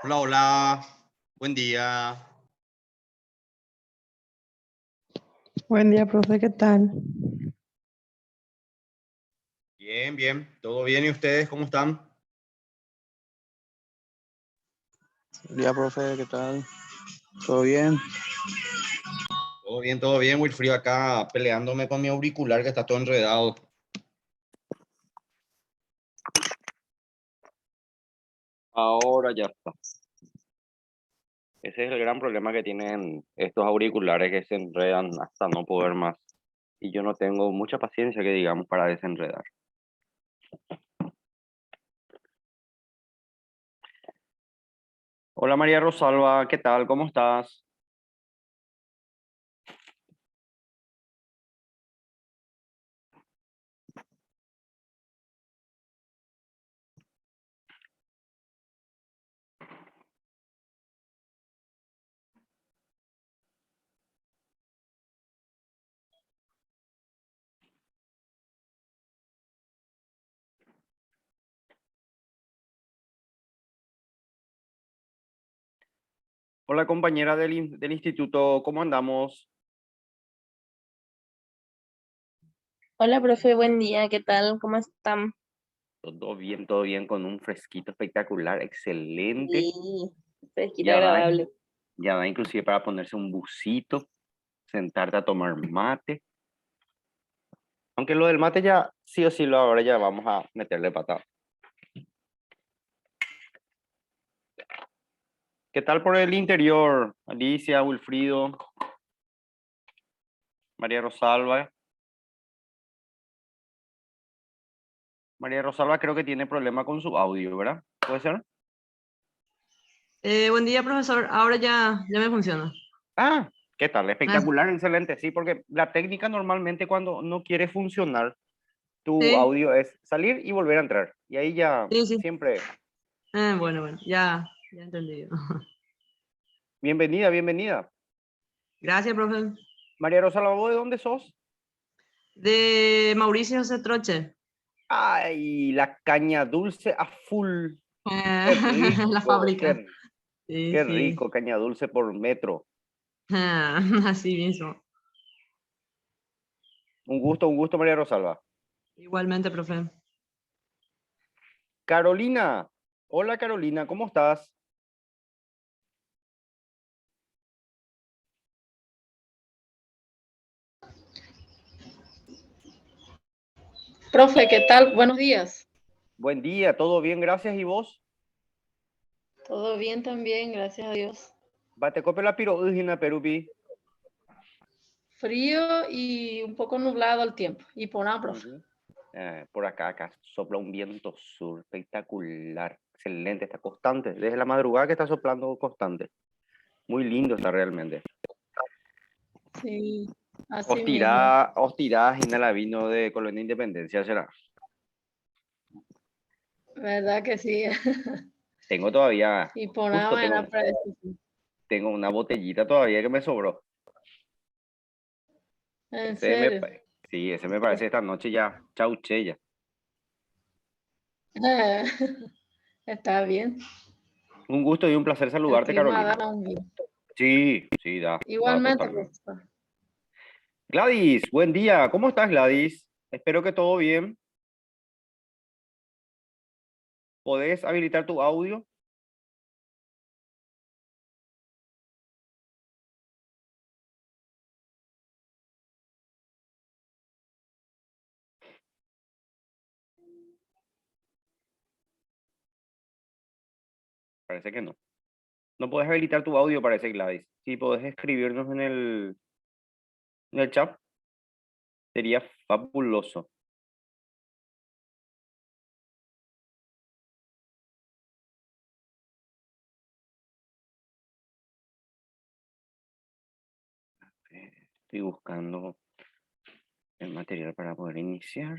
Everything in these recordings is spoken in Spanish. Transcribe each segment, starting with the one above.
Hola, hola, buen día. Buen día, profe, ¿qué tal? Bien, bien, todo bien. ¿Y ustedes cómo están? Buen día, profe, ¿qué tal? ¿Todo bien? Todo bien, muy frío acá, peleándome con mi auricular que está todo enredado. Ahora ya está. Ese es el gran problema que tienen estos auriculares que se enredan hasta no poder más. Y yo no tengo mucha paciencia que digamos para desenredar. Hola María Rosalba, ¿qué tal? ¿Cómo estás? Hola compañera del instituto, ¿cómo andamos? Hola, profe, buen día, ¿qué tal? ¿Cómo están? Todo bien, con un fresquito espectacular, excelente. Sí, fresquito, Ya da, agradable. ya da inclusive para ponerse un busito, sentarte a tomar mate. Aunque lo del mate ya sí o sí lo ahora ya vamos a meterle patada. ¿Qué tal por el interior? Alicia, Wilfrido, María Rosalba. María Rosalba creo que tiene problema con su audio, ¿verdad? ¿Puede ser? Buen día, profesor. Ahora ya me funciona. Ah, ¿qué tal? Ah, Espectacular, excelente. Sí, porque la técnica normalmente cuando no quiere funcionar, tu sí, audio es salir y volver a entrar. Y ahí ya sí. siempre, Bueno, ya entendí. bienvenida, bienvenida. Gracias, profe. María Rosalba, ¿vos de dónde sos? De Mauricio José Troche. Ay, la caña dulce a full. Qué La rico, fábrica. Sí, qué sí. rico, caña dulce por metro. Así mismo. Un gusto, María Rosalba. Igualmente, profe. Carolina, hola Carolina, ¿cómo estás? Profe, ¿qué tal? Buenos días. Buen día, todo bien, gracias. ¿Y vos? Todo bien también, gracias a Dios. Batecope la piro ujina perupi. Frío y un poco nublado el tiempo. Y por nada, profe. Ujú. Por acá sopla un viento sur espectacular, excelente, está constante. Desde la madrugada que está soplando constante. Muy lindo está realmente. Sí, así mismo. Os tirás y la vino de Colonia Independencia será. ¿Verdad que sí? Tengo todavía, Y por nada, justo mañana para eso. tengo una botellita todavía que me sobró. En Ese me, serio. pa- sí, ese me parece esta noche ya, chauche ya. Está bien. Un gusto y un placer El saludarte, clima Carolina. da un bien. Sí, sí, da Igualmente, totalmente. profesor. Gladys, buen día. ¿Cómo estás, Gladys? Espero que todo bien. ¿Podés habilitar tu audio? Parece que no. No podés habilitar tu audio, parece, Gladys. Si podés escribirnos en el chat, sería fabuloso. Estoy buscando el material para poder iniciar.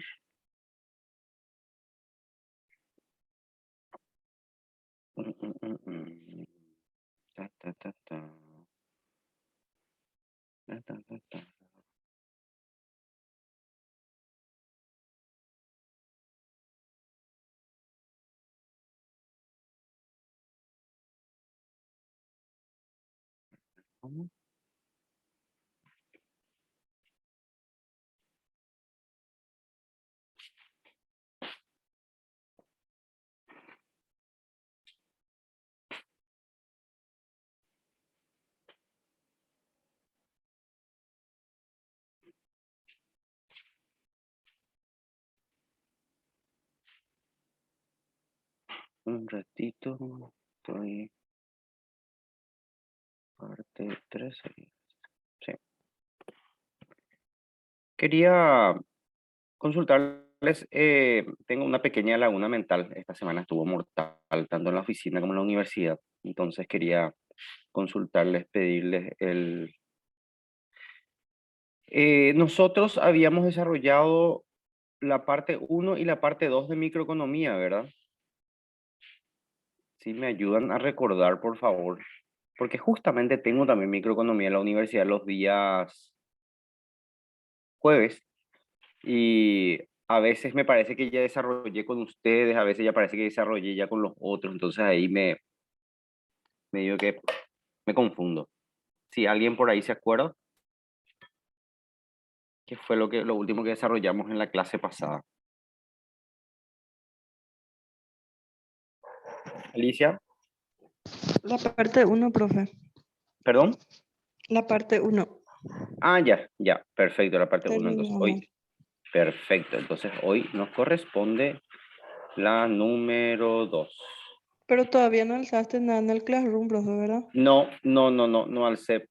Ta, ta, ta, ta. Ta, ta, ta, ta. Un ratito, estoy parte 3. Sí. Quería consultarles, tengo una pequeña laguna mental. Esta semana estuvo mortal, tanto en la oficina como en la universidad. Entonces quería consultarles, pedirles el... nosotros habíamos desarrollado la parte 1 y la parte 2 de microeconomía, ¿verdad? Si me ayudan a recordar, por favor. Porque justamente tengo también microeconomía en la universidad los días jueves. Y a veces me parece que ya desarrollé con ustedes, a veces ya parece que desarrollé ya con los otros. Entonces ahí me digo que me confundo. Si alguien por ahí se acuerda, ¿qué fue lo último que desarrollamos en la clase pasada? Alicia, La parte 1, profe. perdón. La parte 1. Ah, ya, perfecto, la parte 1. Entonces Terminamos. hoy, perfecto. Entonces hoy nos corresponde la número 2. Pero todavía no alzaste nada en el Classroom, profe, ¿verdad? No alcé.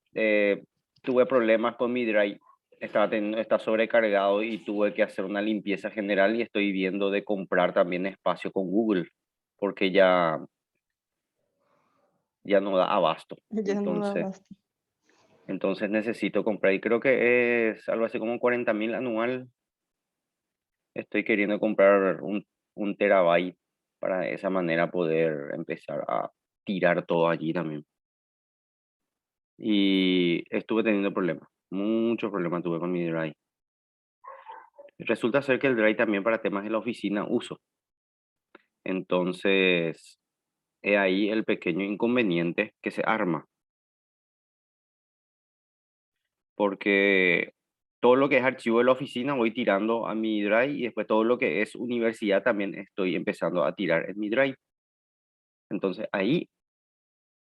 Tuve problemas con mi Drive. Está sobrecargado y tuve que hacer una limpieza general y estoy viendo de comprar también espacio con Google porque ya no da abasto. Ya no da basta. Entonces necesito comprar y creo que es algo así como 40.000 anual. Estoy queriendo comprar un terabyte para de esa manera poder empezar a tirar todo allí también. Y estuve teniendo problemas, muchos problemas tuve con mi Drive. Resulta ser que el Drive también para temas de la oficina uso. Entonces, he ahí el pequeño inconveniente que se arma. Porque todo lo que es archivo de la oficina voy tirando a mi Drive y después todo lo que es universidad también estoy empezando a tirar en mi Drive. Entonces, ahí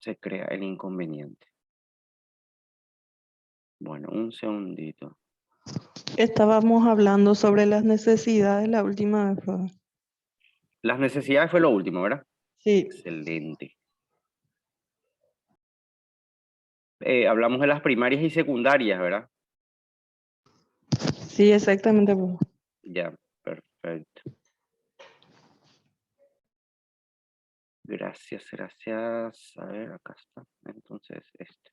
se crea el inconveniente. Bueno, un segundito. Estábamos hablando sobre las necesidades la última vez, profe. Las necesidades fue lo último, ¿verdad? Sí. Excelente. Hablamos de las primarias y secundarias, ¿verdad? Sí, exactamente, profe. Ya, perfecto. Gracias, gracias. A ver, acá está. Entonces, este.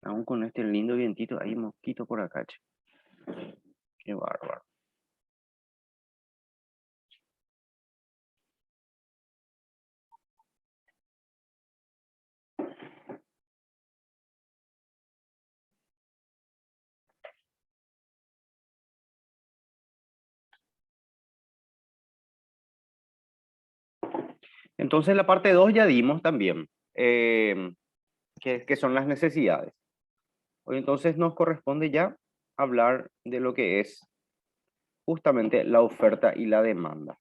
Aún con este lindo vientito, hay mosquito por acá, che. Qué bárbaro. Entonces, la parte 2 ya dimos también, que son las necesidades. Hoy entonces nos corresponde ya hablar de lo que es justamente la oferta y la demanda.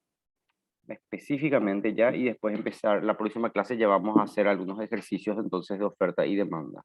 Específicamente ya, y después empezar la próxima clase ya vamos a hacer algunos ejercicios entonces de oferta y demanda.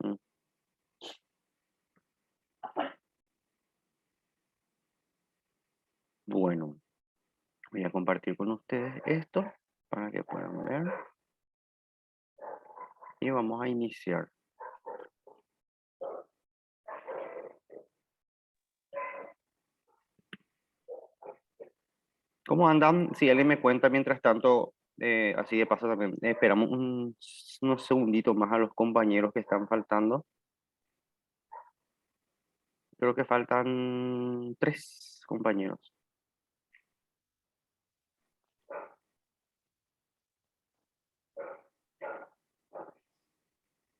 Mm. Bueno, voy a compartir con ustedes esto para que puedan ver. Y vamos a iniciar. ¿Cómo andan? Si alguien me cuenta mientras tanto, así de paso también, esperamos unos segunditos más a los compañeros que están faltando. Creo que faltan 3 compañeros.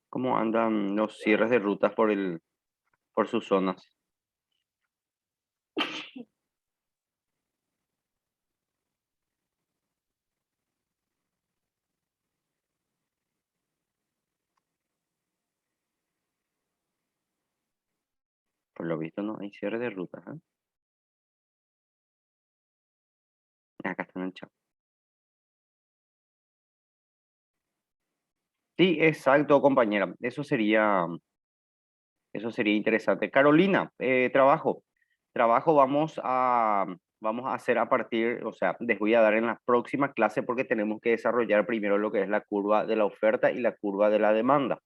¿Cómo andan los cierres de rutas por sus zonas? Por lo visto no hay cierre de rutas, ¿eh? Acá está en el chat. Sí, exacto, compañera. Eso sería interesante. Carolina, trabajo. Trabajo vamos a hacer a partir, o sea, les voy a dar en la próxima clase porque tenemos que desarrollar primero lo que es la curva de la oferta y la curva de la demanda.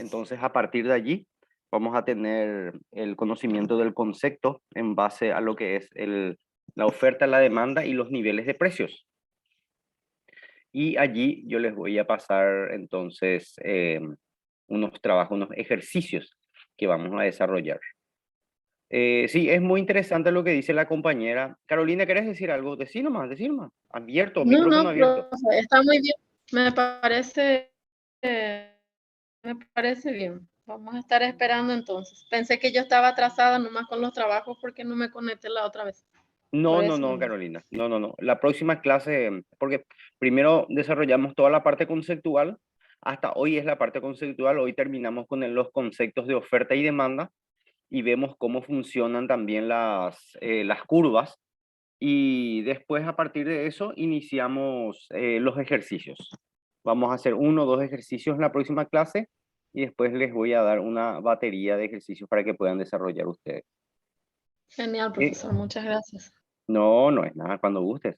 Entonces, a partir de allí, vamos a tener el conocimiento del concepto en base a lo que es la oferta, la demanda y los niveles de precios. Y allí yo les voy a pasar entonces unos trabajos, unos ejercicios que vamos a desarrollar. Sí, es muy interesante lo que dice la compañera. Carolina, ¿querés decir algo? Decí nomás, decí nomás. Abierto, No, micrófono abierto. profe, está muy bien. Eh, me parece bien. Vamos a estar esperando entonces. Pensé que yo estaba atrasada nomás con los trabajos porque no me conecté la otra vez. No, Por no, eso no, nomás. Carolina. No, no, no. La próxima clase, porque primero desarrollamos toda la parte conceptual. Hasta hoy es la parte conceptual. Hoy terminamos con los conceptos de oferta y demanda y vemos cómo funcionan también las curvas. Y después, a partir de eso, iniciamos los ejercicios. Vamos a hacer 1 o 2 ejercicios en la próxima clase y después les voy a dar una batería de ejercicios para que puedan desarrollar ustedes. Genial, profesor. Muchas gracias. No, no es nada, cuando gustes.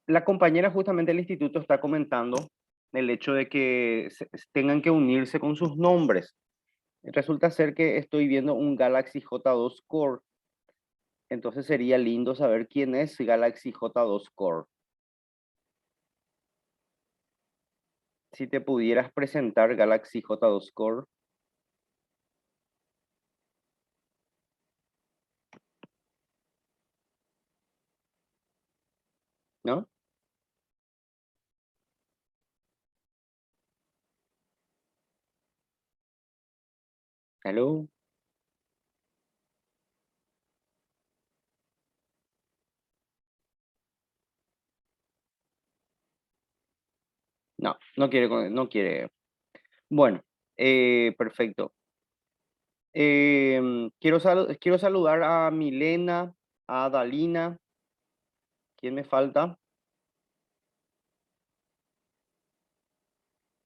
La compañera justamente del instituto está comentando el hecho de que tengan que unirse con sus nombres. Resulta ser que estoy viendo un Galaxy J2 Core. Entonces sería lindo saber quién es Galaxy J2 Core. Si te pudieras presentar Galaxy J2 Core. ¿No? ¿Aló? No, no quiere, no quiere. Bueno, perfecto. Quiero saludar a Milena, a Dalina. ¿Quién me falta?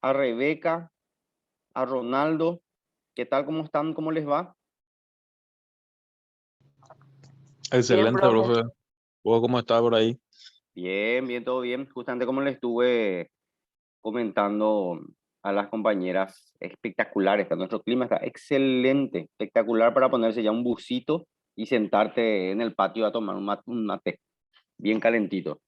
A Rebeca, a Ronaldo. ¿Qué tal? ¿Cómo están? ¿Cómo les va? Excelente, profe. profe. ¿Vos cómo estás por ahí? Bien, bien, todo bien. Justamente como le estuve comentando a las compañeras, espectacular está. Nuestro clima está excelente, espectacular para ponerse ya un busito y sentarte en el patio a tomar un mate bien calentito.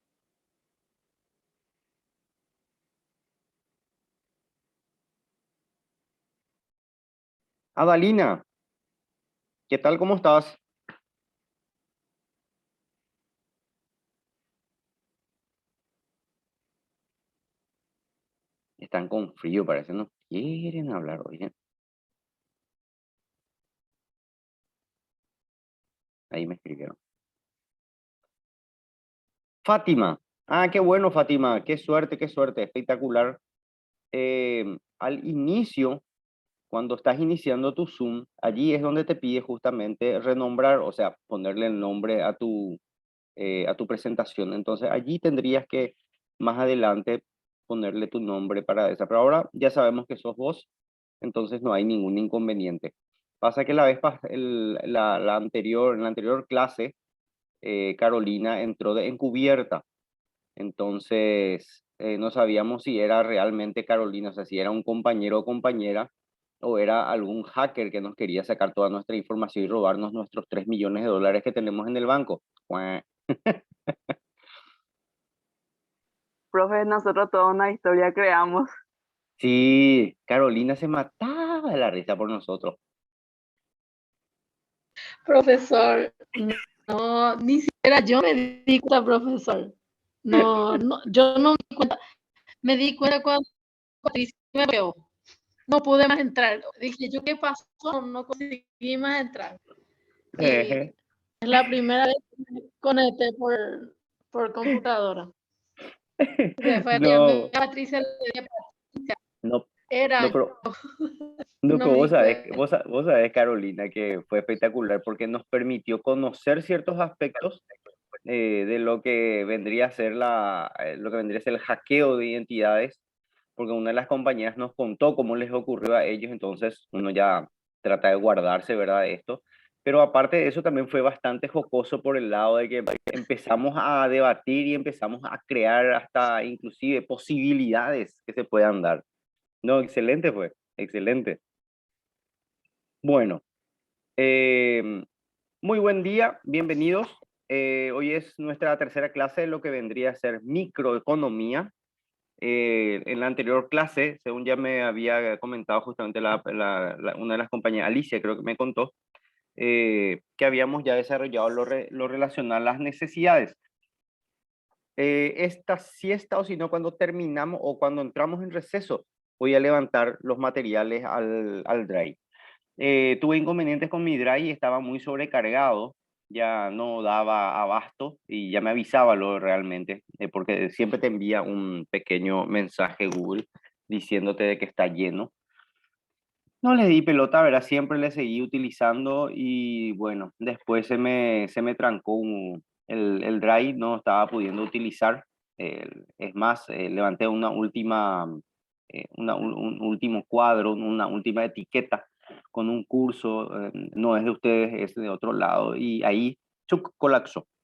Adalina, ¿qué tal? ¿Cómo estás? Están con frío, parece, no quieren hablar hoy, ¿eh? Ahí me escribieron. Fátima. Ah, qué bueno, Fátima. Qué suerte, espectacular. Al inicio, cuando estás iniciando tu Zoom, allí es donde te pide justamente renombrar, o sea, ponerle el nombre a tu presentación. Entonces, allí tendrías que más adelante ponerle tu nombre para esa. Pero ahora ya sabemos que sos vos, entonces no hay ningún inconveniente. Pasa que en la anterior clase, Carolina entró de encubierta. Entonces, no sabíamos si era realmente Carolina, o sea, si era un compañero o compañera, o era algún hacker que nos quería sacar toda nuestra información y robarnos nuestros $3 millones que tenemos en el banco. Profe, nosotros toda una historia creamos. Sí, Carolina se mataba de la risa por nosotros. Profesor, no, ni siquiera yo me di cuenta, profesor. No, yo no me di cuenta. Me di cuenta cuando Patricia me veo. No pude más entrar. Dije, ¿yo qué pasó? No conseguí más entrar. Y es la primera vez que me conecté por computadora. Después No, a Patricia le dije, Patricia, no, era no, pero yo. no, No pero me vos di sabés, cuenta. vos sabés, Carolina, que fue espectacular porque nos permitió conocer ciertos aspectos de lo que vendría a ser lo que vendría a ser el hackeo de identidades, porque una de las compañeras nos contó cómo les ocurrió a ellos, entonces uno ya trata de guardarse, ¿verdad?, de esto. Pero aparte de eso también fue bastante jocoso por el lado de que empezamos a debatir y empezamos a crear hasta inclusive posibilidades que se puedan dar. No, excelente fue, excelente. Bueno, muy buen día, bienvenidos. Hoy es nuestra tercera clase de lo que vendría a ser microeconomía. En la anterior clase, según ya me había comentado justamente una de las compañeras, Alicia, creo que me contó, que habíamos ya desarrollado lo relacionado a las necesidades. Esta siesta, o si no, cuando terminamos o cuando entramos en receso, voy a levantar los materiales al Drive. Tuve inconvenientes con mi Drive y estaba muy sobrecargado, ya no daba abasto y ya me avisaba lo realmente, porque siempre te envía un pequeño mensaje Google diciéndote de que está lleno. No le di pelota, ¿verdad? Siempre le seguí utilizando y bueno, después se me trancó el Drive, no estaba pudiendo utilizar. Es más, levanté una última, un último cuadro, una última etiqueta con un curso, no es de ustedes, es de otro lado, y ahí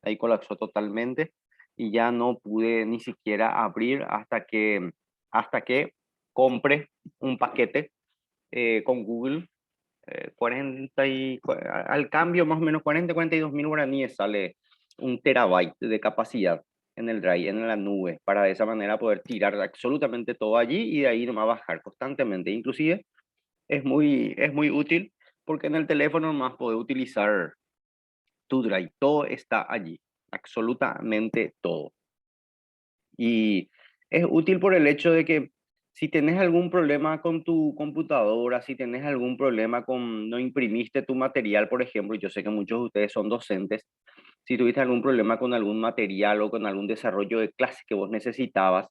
ahí colapsó totalmente y ya no pude ni siquiera abrir hasta que compre un paquete con Google, 40 al cambio más o menos 42.000 guaraníes sale 1 terabyte de capacidad en el Drive, en la nube, para de esa manera poder tirar absolutamente todo allí y de ahí nomás bajar constantemente. Inclusive es muy útil porque en el teléfono nomás podés utilizar tu Drive, todo está allí, absolutamente todo. Y es útil por el hecho de que si tenés algún problema con tu computadora, si tenés algún problema con no imprimiste tu material, por ejemplo, yo sé que muchos de ustedes son docentes, si tuviste algún problema con algún material o con algún desarrollo de clase que vos necesitabas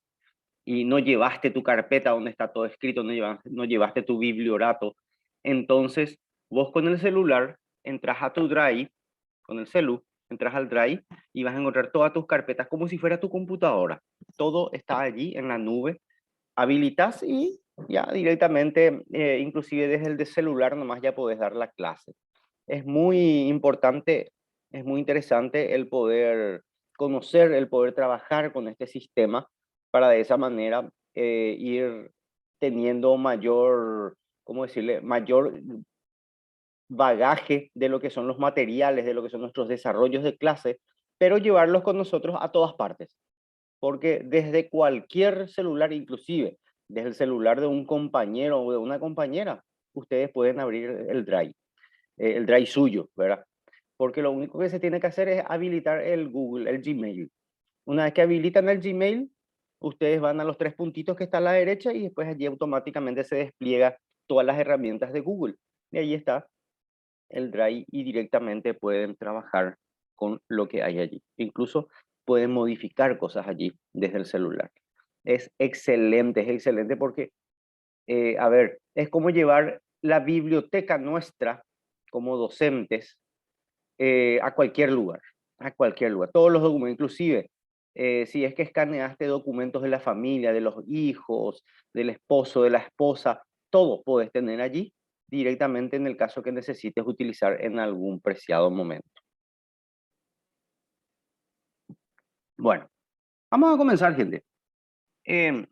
y no llevaste tu carpeta donde está todo escrito, no llevaste tu bibliorato, entonces vos con el celular entras a tu Drive, con el celu, entras al Drive y vas a encontrar todas tus carpetas como si fuera tu computadora. Todo está allí en la nube. Habilitas y ya directamente, inclusive desde el de celular nomás ya podés dar la clase. Es muy importante, es muy interesante el poder conocer, el poder trabajar con este sistema para de esa manera ir teniendo mayor, ¿cómo decirle? Mayor bagaje de lo que son los materiales, de lo que son nuestros desarrollos de clase, pero llevarlos con nosotros a todas partes. Porque desde cualquier celular, inclusive desde el celular de un compañero o de una compañera, ustedes pueden abrir el Drive suyo, ¿verdad? Porque lo único que se tiene que hacer es habilitar el Google, el Gmail. Una vez que habilitan el Gmail, ustedes van a los 3 puntitos que están a la derecha y después allí automáticamente se despliega todas las herramientas de Google. Y ahí está el Drive y directamente pueden trabajar con lo que hay allí. Incluso pueden modificar cosas allí desde el celular. Es excelente porque, a ver, es como llevar la biblioteca nuestra como docentes a cualquier lugar, Todos los documentos, inclusive, si es que escaneaste documentos de la familia, de los hijos, del esposo, de la esposa, todo puedes tener allí directamente en el caso que necesites utilizar en algún preciado momento. Bueno, vamos a comenzar, gente. En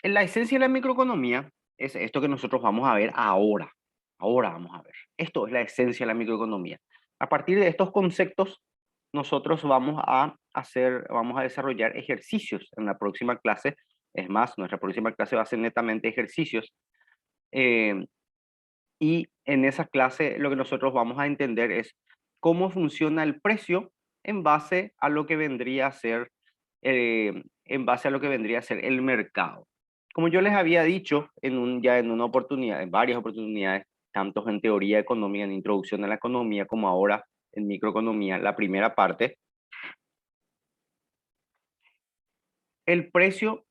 la esencia de la microeconomía es esto que nosotros vamos a ver ahora. Ahora vamos a ver. Esto es la esencia de la microeconomía. A partir de estos conceptos nosotros vamos a desarrollar ejercicios en la próxima clase. Es más, nuestra próxima clase va a ser netamente ejercicios. Y en esa clase lo que nosotros vamos a entender es cómo funciona el precio en base a lo que vendría a ser, en el mercado. Como yo les había dicho ya en una oportunidad, en varias oportunidades, tanto en teoría económica, en introducción a la economía, como ahora en microeconomía, la primera parte, el precio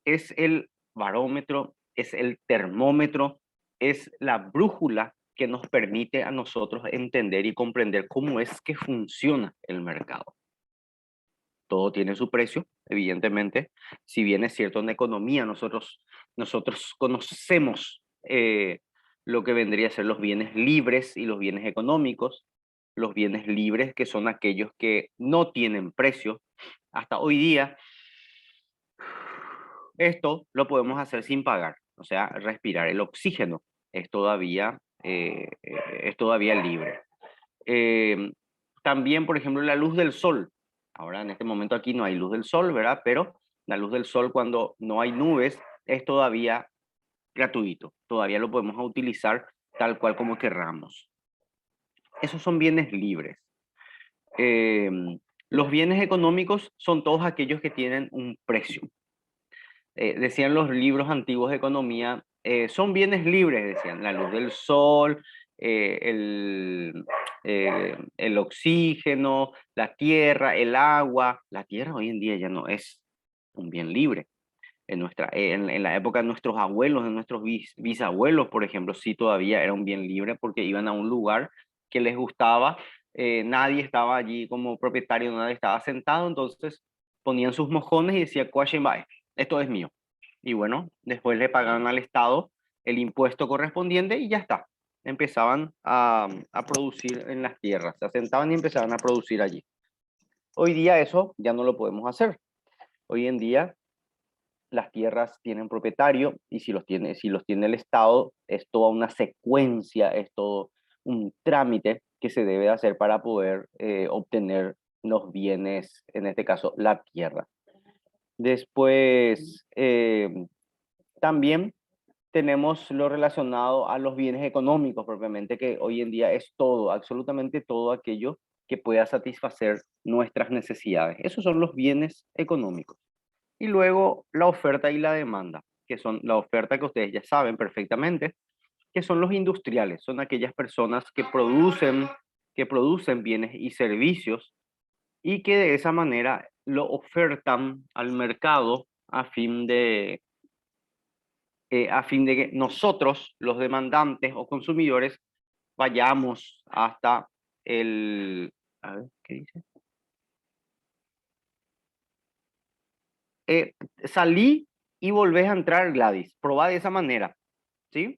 es el barómetro, es el termómetro, es la brújula que nos permite a nosotros entender y comprender cómo es que funciona el mercado. Todo tiene su precio, evidentemente. Si bien es cierto, en economía nosotros conocemos lo que vendría a ser los bienes libres y los bienes económicos. Los bienes libres, que son aquellos que no tienen precio. Hasta hoy día, esto lo podemos hacer sin pagar. O sea, respirar el oxígeno es todavía libre. También, por ejemplo, la luz del sol. Ahora, en este momento aquí no hay luz del sol, ¿verdad? Pero la luz del sol, cuando no hay nubes, es todavía gratuito. Todavía lo podemos utilizar tal cual como querramos. Esos son bienes libres. Los bienes económicos son todos aquellos que tienen un precio. Decían los libros antiguos de economía, son bienes libres, decían, la luz del sol, el oxígeno, la tierra, el agua. La tierra hoy en día ya no es un bien libre. En la época de nuestros abuelos, de nuestros bisabuelos, por ejemplo, sí todavía era un bien libre porque iban a un lugar que les gustaba, nadie estaba allí como propietario, nadie estaba sentado, entonces ponían sus mojones y decía, "Cuachembae, esto es mío". Y bueno, después le pagaban al Estado el impuesto correspondiente y ya está. Empezaban a producir en las tierras, se asentaban y empezaban a producir allí. Hoy día eso ya no lo podemos hacer. Hoy en día las tierras tienen propietario y si los tiene el Estado, es toda una secuencia, es todo un trámite que se debe hacer para poder obtener los bienes, en este caso la tierra. Después, también tenemos lo relacionado a los bienes económicos propiamente, que hoy en día es todo, absolutamente todo aquello que pueda satisfacer nuestras necesidades. Esos son los bienes económicos. Y luego la oferta y la demanda, que son la oferta que ustedes ya saben perfectamente, que son los industriales, son aquellas personas que producen bienes y servicios y que de esa manera lo ofertan al mercado a fin de que nosotros, los demandantes o consumidores, vayamos hasta el... A ver, ¿qué dice? Salí y volvés a entrar, Gladys. Probá de esa manera, ¿sí?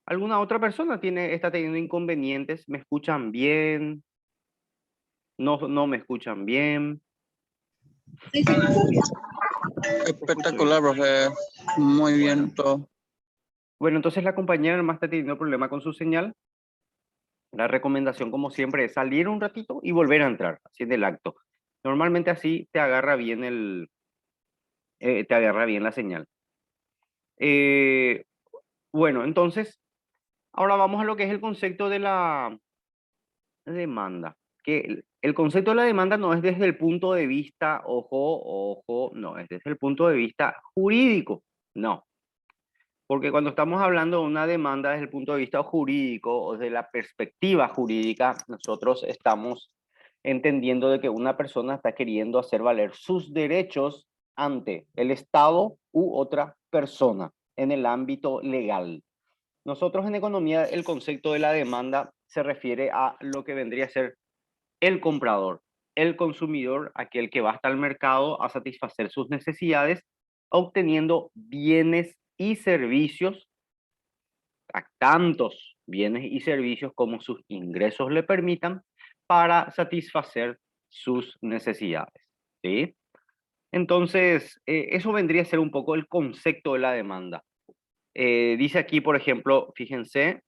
¿Alguna otra persona está teniendo inconvenientes? ¿Me escuchan bien? ¿No me escuchan bien? Espectacular, profe. Muy bien todo. Bueno, entonces la compañera nomás está teniendo problema con su señal. La recomendación, como siempre, es salir un ratito y volver a entrar, así en el acto. Normalmente así te agarra bien la señal. Bueno, entonces, ahora vamos a lo que es el concepto de la demanda. Que el concepto de la demanda no es desde el punto de vista, ojo, no, es desde el punto de vista jurídico, no. Porque cuando estamos hablando de una demanda desde el punto de vista jurídico o desde la perspectiva jurídica, nosotros estamos entendiendo de que una persona está queriendo hacer valer sus derechos ante el Estado u otra persona en el ámbito legal. Nosotros en economía el concepto de la demanda se refiere a lo que vendría a ser el comprador, el consumidor, aquel que va hasta el mercado a satisfacer sus necesidades, obteniendo bienes y servicios, tantos bienes y servicios como sus ingresos le permitan, para satisfacer sus necesidades, ¿sí? Entonces, eso vendría a ser un poco el concepto de la demanda. Dice aquí, por ejemplo, fíjense,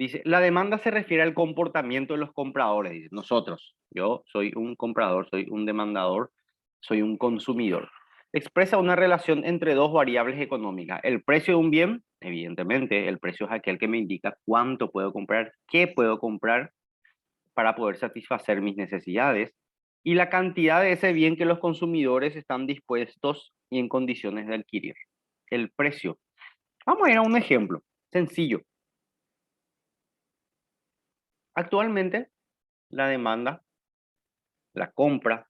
Dice, la demanda se refiere al comportamiento de los compradores. Dice, nosotros, yo soy un comprador, soy un demandador, soy un consumidor. Expresa una relación entre dos variables económicas. El precio de un bien, evidentemente, el precio es aquel que me indica cuánto puedo comprar, qué puedo comprar para poder satisfacer mis necesidades, y la cantidad de ese bien que los consumidores están dispuestos y en condiciones de adquirir. El precio. Vamos a ir a un ejemplo sencillo. Actualmente, la demanda, la compra,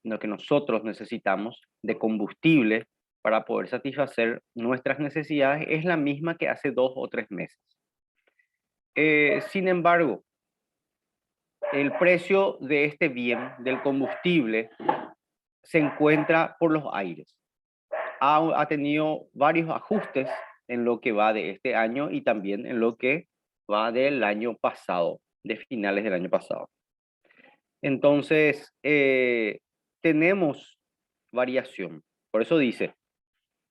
lo que nosotros necesitamos de combustible para poder satisfacer nuestras necesidades es la misma que hace 2 o 3 meses. Sin embargo, el precio de este bien, del combustible, se encuentra por los aires. Ha tenido varios ajustes en lo que va de este año y también en lo que va del año pasado, de finales del año pasado. Entonces, tenemos variación. Por eso dice,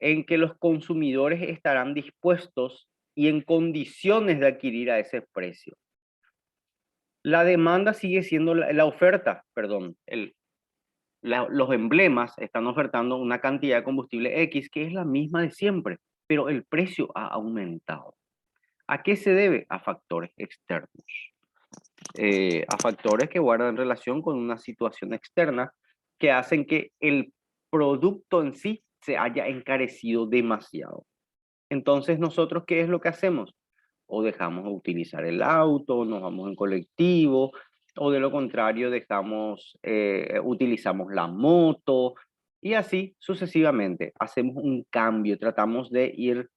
en que los consumidores estarán dispuestos y en condiciones de adquirir a ese precio. La demanda sigue siendo la oferta, perdón, los emblemas están ofertando una cantidad de combustible X que es la misma de siempre, pero el precio ha aumentado. ¿A qué se debe? A factores externos. A factores que guardan relación con una situación externa que hacen que el producto en sí se haya encarecido demasiado. Entonces, nosotros, ¿qué es lo que hacemos? O dejamos de utilizar el auto, nos vamos en colectivo, o de lo contrario, utilizamos la moto, y así sucesivamente. Hacemos un cambio, tratamos de ir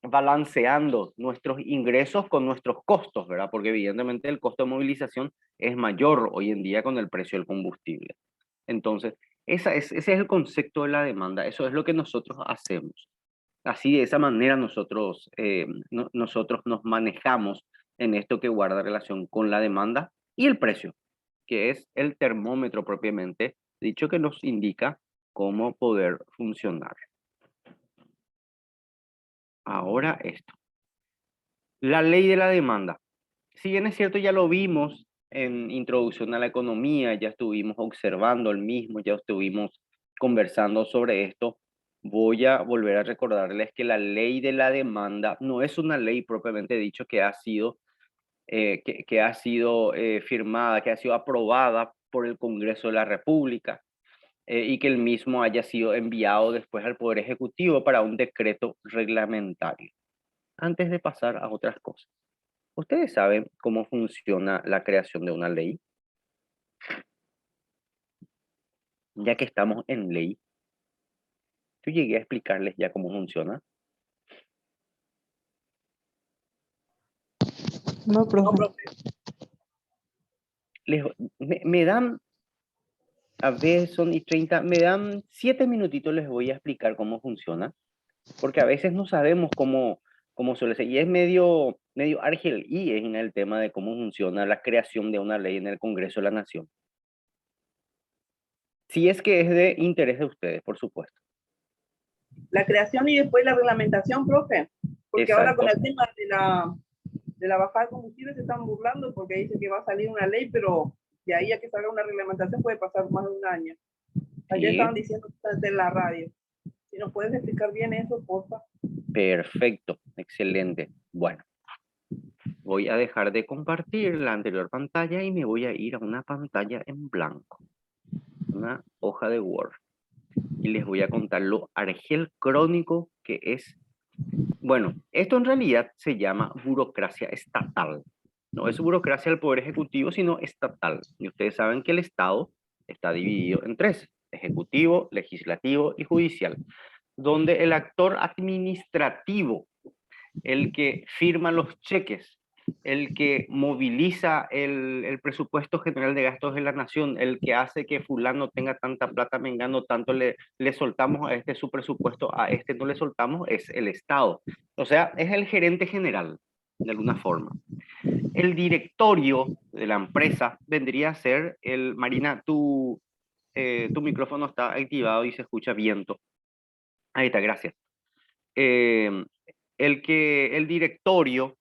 balanceando nuestros ingresos con nuestros costos, ¿verdad? Porque evidentemente el costo de movilización es mayor hoy en día con el precio del combustible. Entonces, ese es el concepto de la demanda, eso es lo que nosotros hacemos. Así, de esa manera nosotros nos manejamos en esto que guarda relación con la demanda y el precio, que es el termómetro propiamente dicho que nos indica cómo poder funcionar. Ahora esto. La ley de la demanda. Si bien es cierto, ya lo vimos en Introducción a la Economía, ya estuvimos observando el mismo, ya estuvimos conversando sobre esto, voy a volver a recordarles que la ley de la demanda no es una ley propiamente dicho que ha sido, firmada, que ha sido aprobada por el Congreso de la República y que el mismo haya sido enviado después al Poder Ejecutivo para un decreto reglamentario. Antes de pasar a otras cosas, ¿ustedes saben cómo funciona la creación de una ley? Ya que estamos en ley, yo llegué a explicarles ya cómo funciona. No, profe. Me dan, a ver, son y 30, me dan 7 minutitos, les voy a explicar cómo funciona, porque a veces no sabemos cómo suele ser, y es medio argel y es en el tema de cómo funciona la creación de una ley en el Congreso de la Nación. Si es que es de interés de ustedes, por supuesto. La creación y después la reglamentación, profe. Porque ahora con Exacto. el tema de la bajada de combustible se están burlando porque dice que va a salir una ley, pero de ahí a que salga una reglamentación puede pasar más de un año. Ayer Sí. estaban diciendo en la radio. Si nos puedes explicar bien eso, porfa. Perfecto, excelente. Bueno, voy a dejar de compartir la anterior pantalla y me voy a ir a una pantalla en blanco, una hoja de Word. Y les voy a contar lo argel crónico que es. Bueno, esto en realidad se llama burocracia estatal. No es burocracia del Poder Ejecutivo, sino estatal. Y ustedes saben que el Estado está dividido en 3, ejecutivo, legislativo y judicial, donde el actor administrativo, el que firma los cheques, el que moviliza el presupuesto general de gastos de la nación, el que hace que fulano tenga tanta plata, mengano, tanto le soltamos a este su presupuesto, a este no le soltamos, es el Estado. O sea, es el gerente general, de alguna forma. El directorio de la empresa vendría a ser el... Marina, tu micrófono está activado y se escucha viento. Ahí está, gracias. El directorio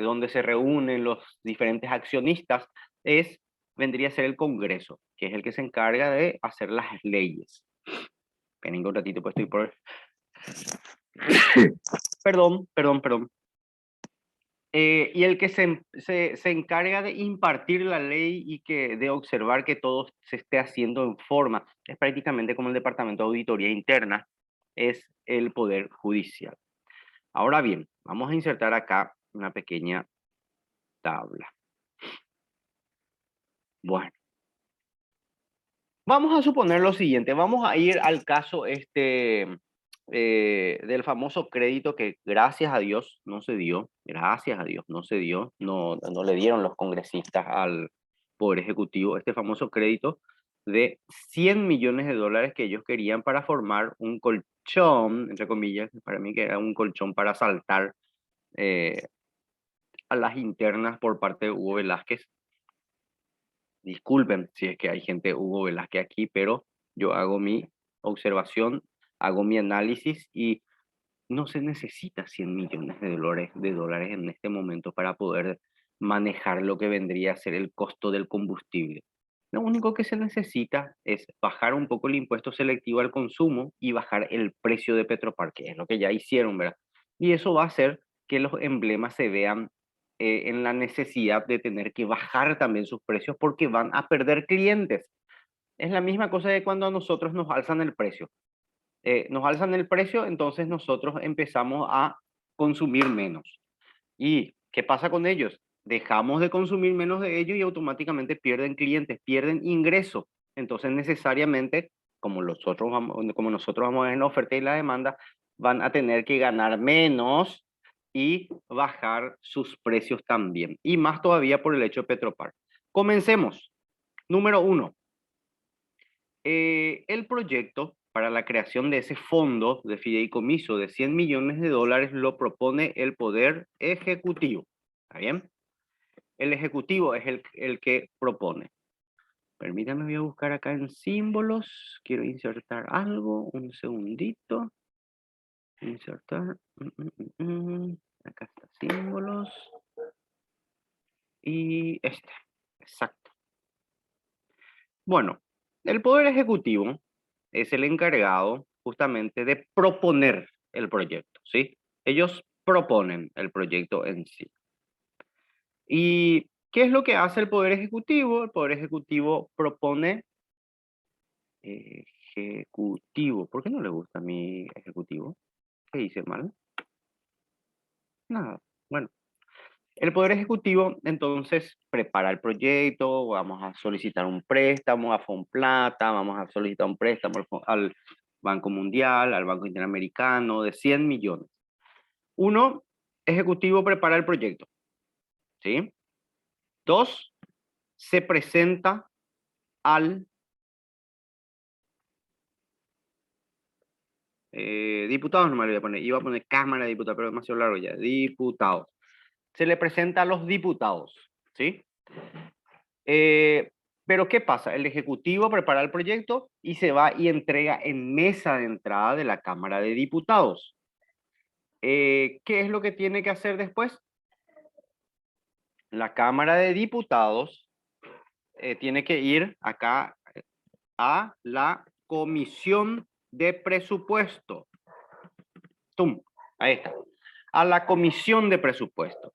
donde se reúnen los diferentes accionistas, vendría a ser el Congreso, que es el que se encarga de hacer las leyes. Esperen un ratito, pues estoy por... Perdón. Y el que se encarga de impartir la ley y de observar que todo se esté haciendo en forma, es prácticamente como el Departamento de Auditoría Interna, es el Poder Judicial. Ahora bien, vamos a insertar acá una pequeña tabla. Bueno. Vamos a suponer lo siguiente, vamos a ir al caso del famoso crédito que gracias a Dios no se dio, no le dieron los congresistas al Poder Ejecutivo este famoso crédito de 100 millones de dólares que ellos querían para formar un colchón, entre comillas, para mí que era un colchón para saltar a las internas por parte de Hugo Velázquez. Disculpen si es que hay gente Hugo Velázquez aquí, pero yo hago mi observación, hago mi análisis y no se necesita 100 millones de dólares en este momento para poder manejar lo que vendría a ser el costo del combustible. Lo único que se necesita es bajar un poco el impuesto selectivo al consumo y bajar el precio de Petropar, que es lo que ya hicieron, ¿verdad? Y eso va a hacer que los emblemas se vean en la necesidad de tener que bajar también sus precios porque van a perder clientes. Es la misma cosa de cuando a nosotros nos alzan el precio. Nos alzan el precio, entonces nosotros empezamos a consumir menos. ¿Y qué pasa con ellos? Dejamos de consumir menos de ellos y automáticamente pierden clientes, pierden ingresos. Entonces necesariamente, como nosotros vamos a ver en la oferta y la demanda, van a tener que ganar menos y bajar sus precios también. Y más todavía por el hecho de Petropar. Comencemos. Número 1. El proyecto para la creación de ese fondo de fideicomiso de 100 millones de dólares lo propone el Poder Ejecutivo. ¿Está bien? El Ejecutivo es el que propone. Permítanme, voy a buscar acá en símbolos. Quiero insertar algo. Un segundito. Insertar. Acá está símbolos. Y exacto. Bueno, el Poder Ejecutivo es el encargado justamente de proponer el proyecto, ¿sí? Ellos proponen el proyecto en sí. ¿Y qué es lo que hace el Poder Ejecutivo? El Poder Ejecutivo propone... Ejecutivo. ¿Por qué no le gusta a mi ejecutivo? ¿Qué hice mal? Nada. Bueno. El Poder Ejecutivo, entonces, prepara el proyecto, vamos a solicitar un préstamo a Fonplata, vamos a solicitar un préstamo al Banco Mundial, al Banco Interamericano, de 100 millones. Uno, Ejecutivo prepara el proyecto, ¿sí? 2, se presenta al diputados, no me lo voy a poner, iba a poner Cámara de Diputados, pero es demasiado largo ya, diputados. Se le presenta a los diputados, ¿sí? Pero ¿qué pasa? El Ejecutivo prepara el proyecto y se va y entrega en mesa de entrada de la Cámara de Diputados. ¿Qué es lo que tiene que hacer después? La Cámara de Diputados tiene que ir acá a la Comisión de Presupuesto. ¡Tum! Ahí está. A la Comisión de Presupuesto.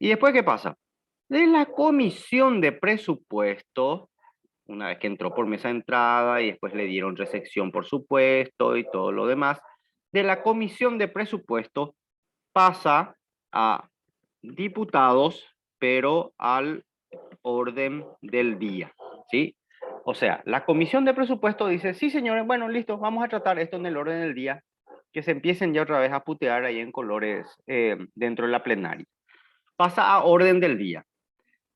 ¿Y después qué pasa? De la Comisión de Presupuesto, una vez que entró por mesa de entrada y después le dieron recepción por supuesto y todo lo demás, de la Comisión de Presupuesto pasa a diputados, pero al orden del día, ¿sí? O sea, la Comisión de Presupuesto dice, sí señores, bueno, listo, vamos a tratar esto en el orden del día, que se empiecen ya otra vez a putear ahí en colores dentro de la plenaria. Pasa a orden del día.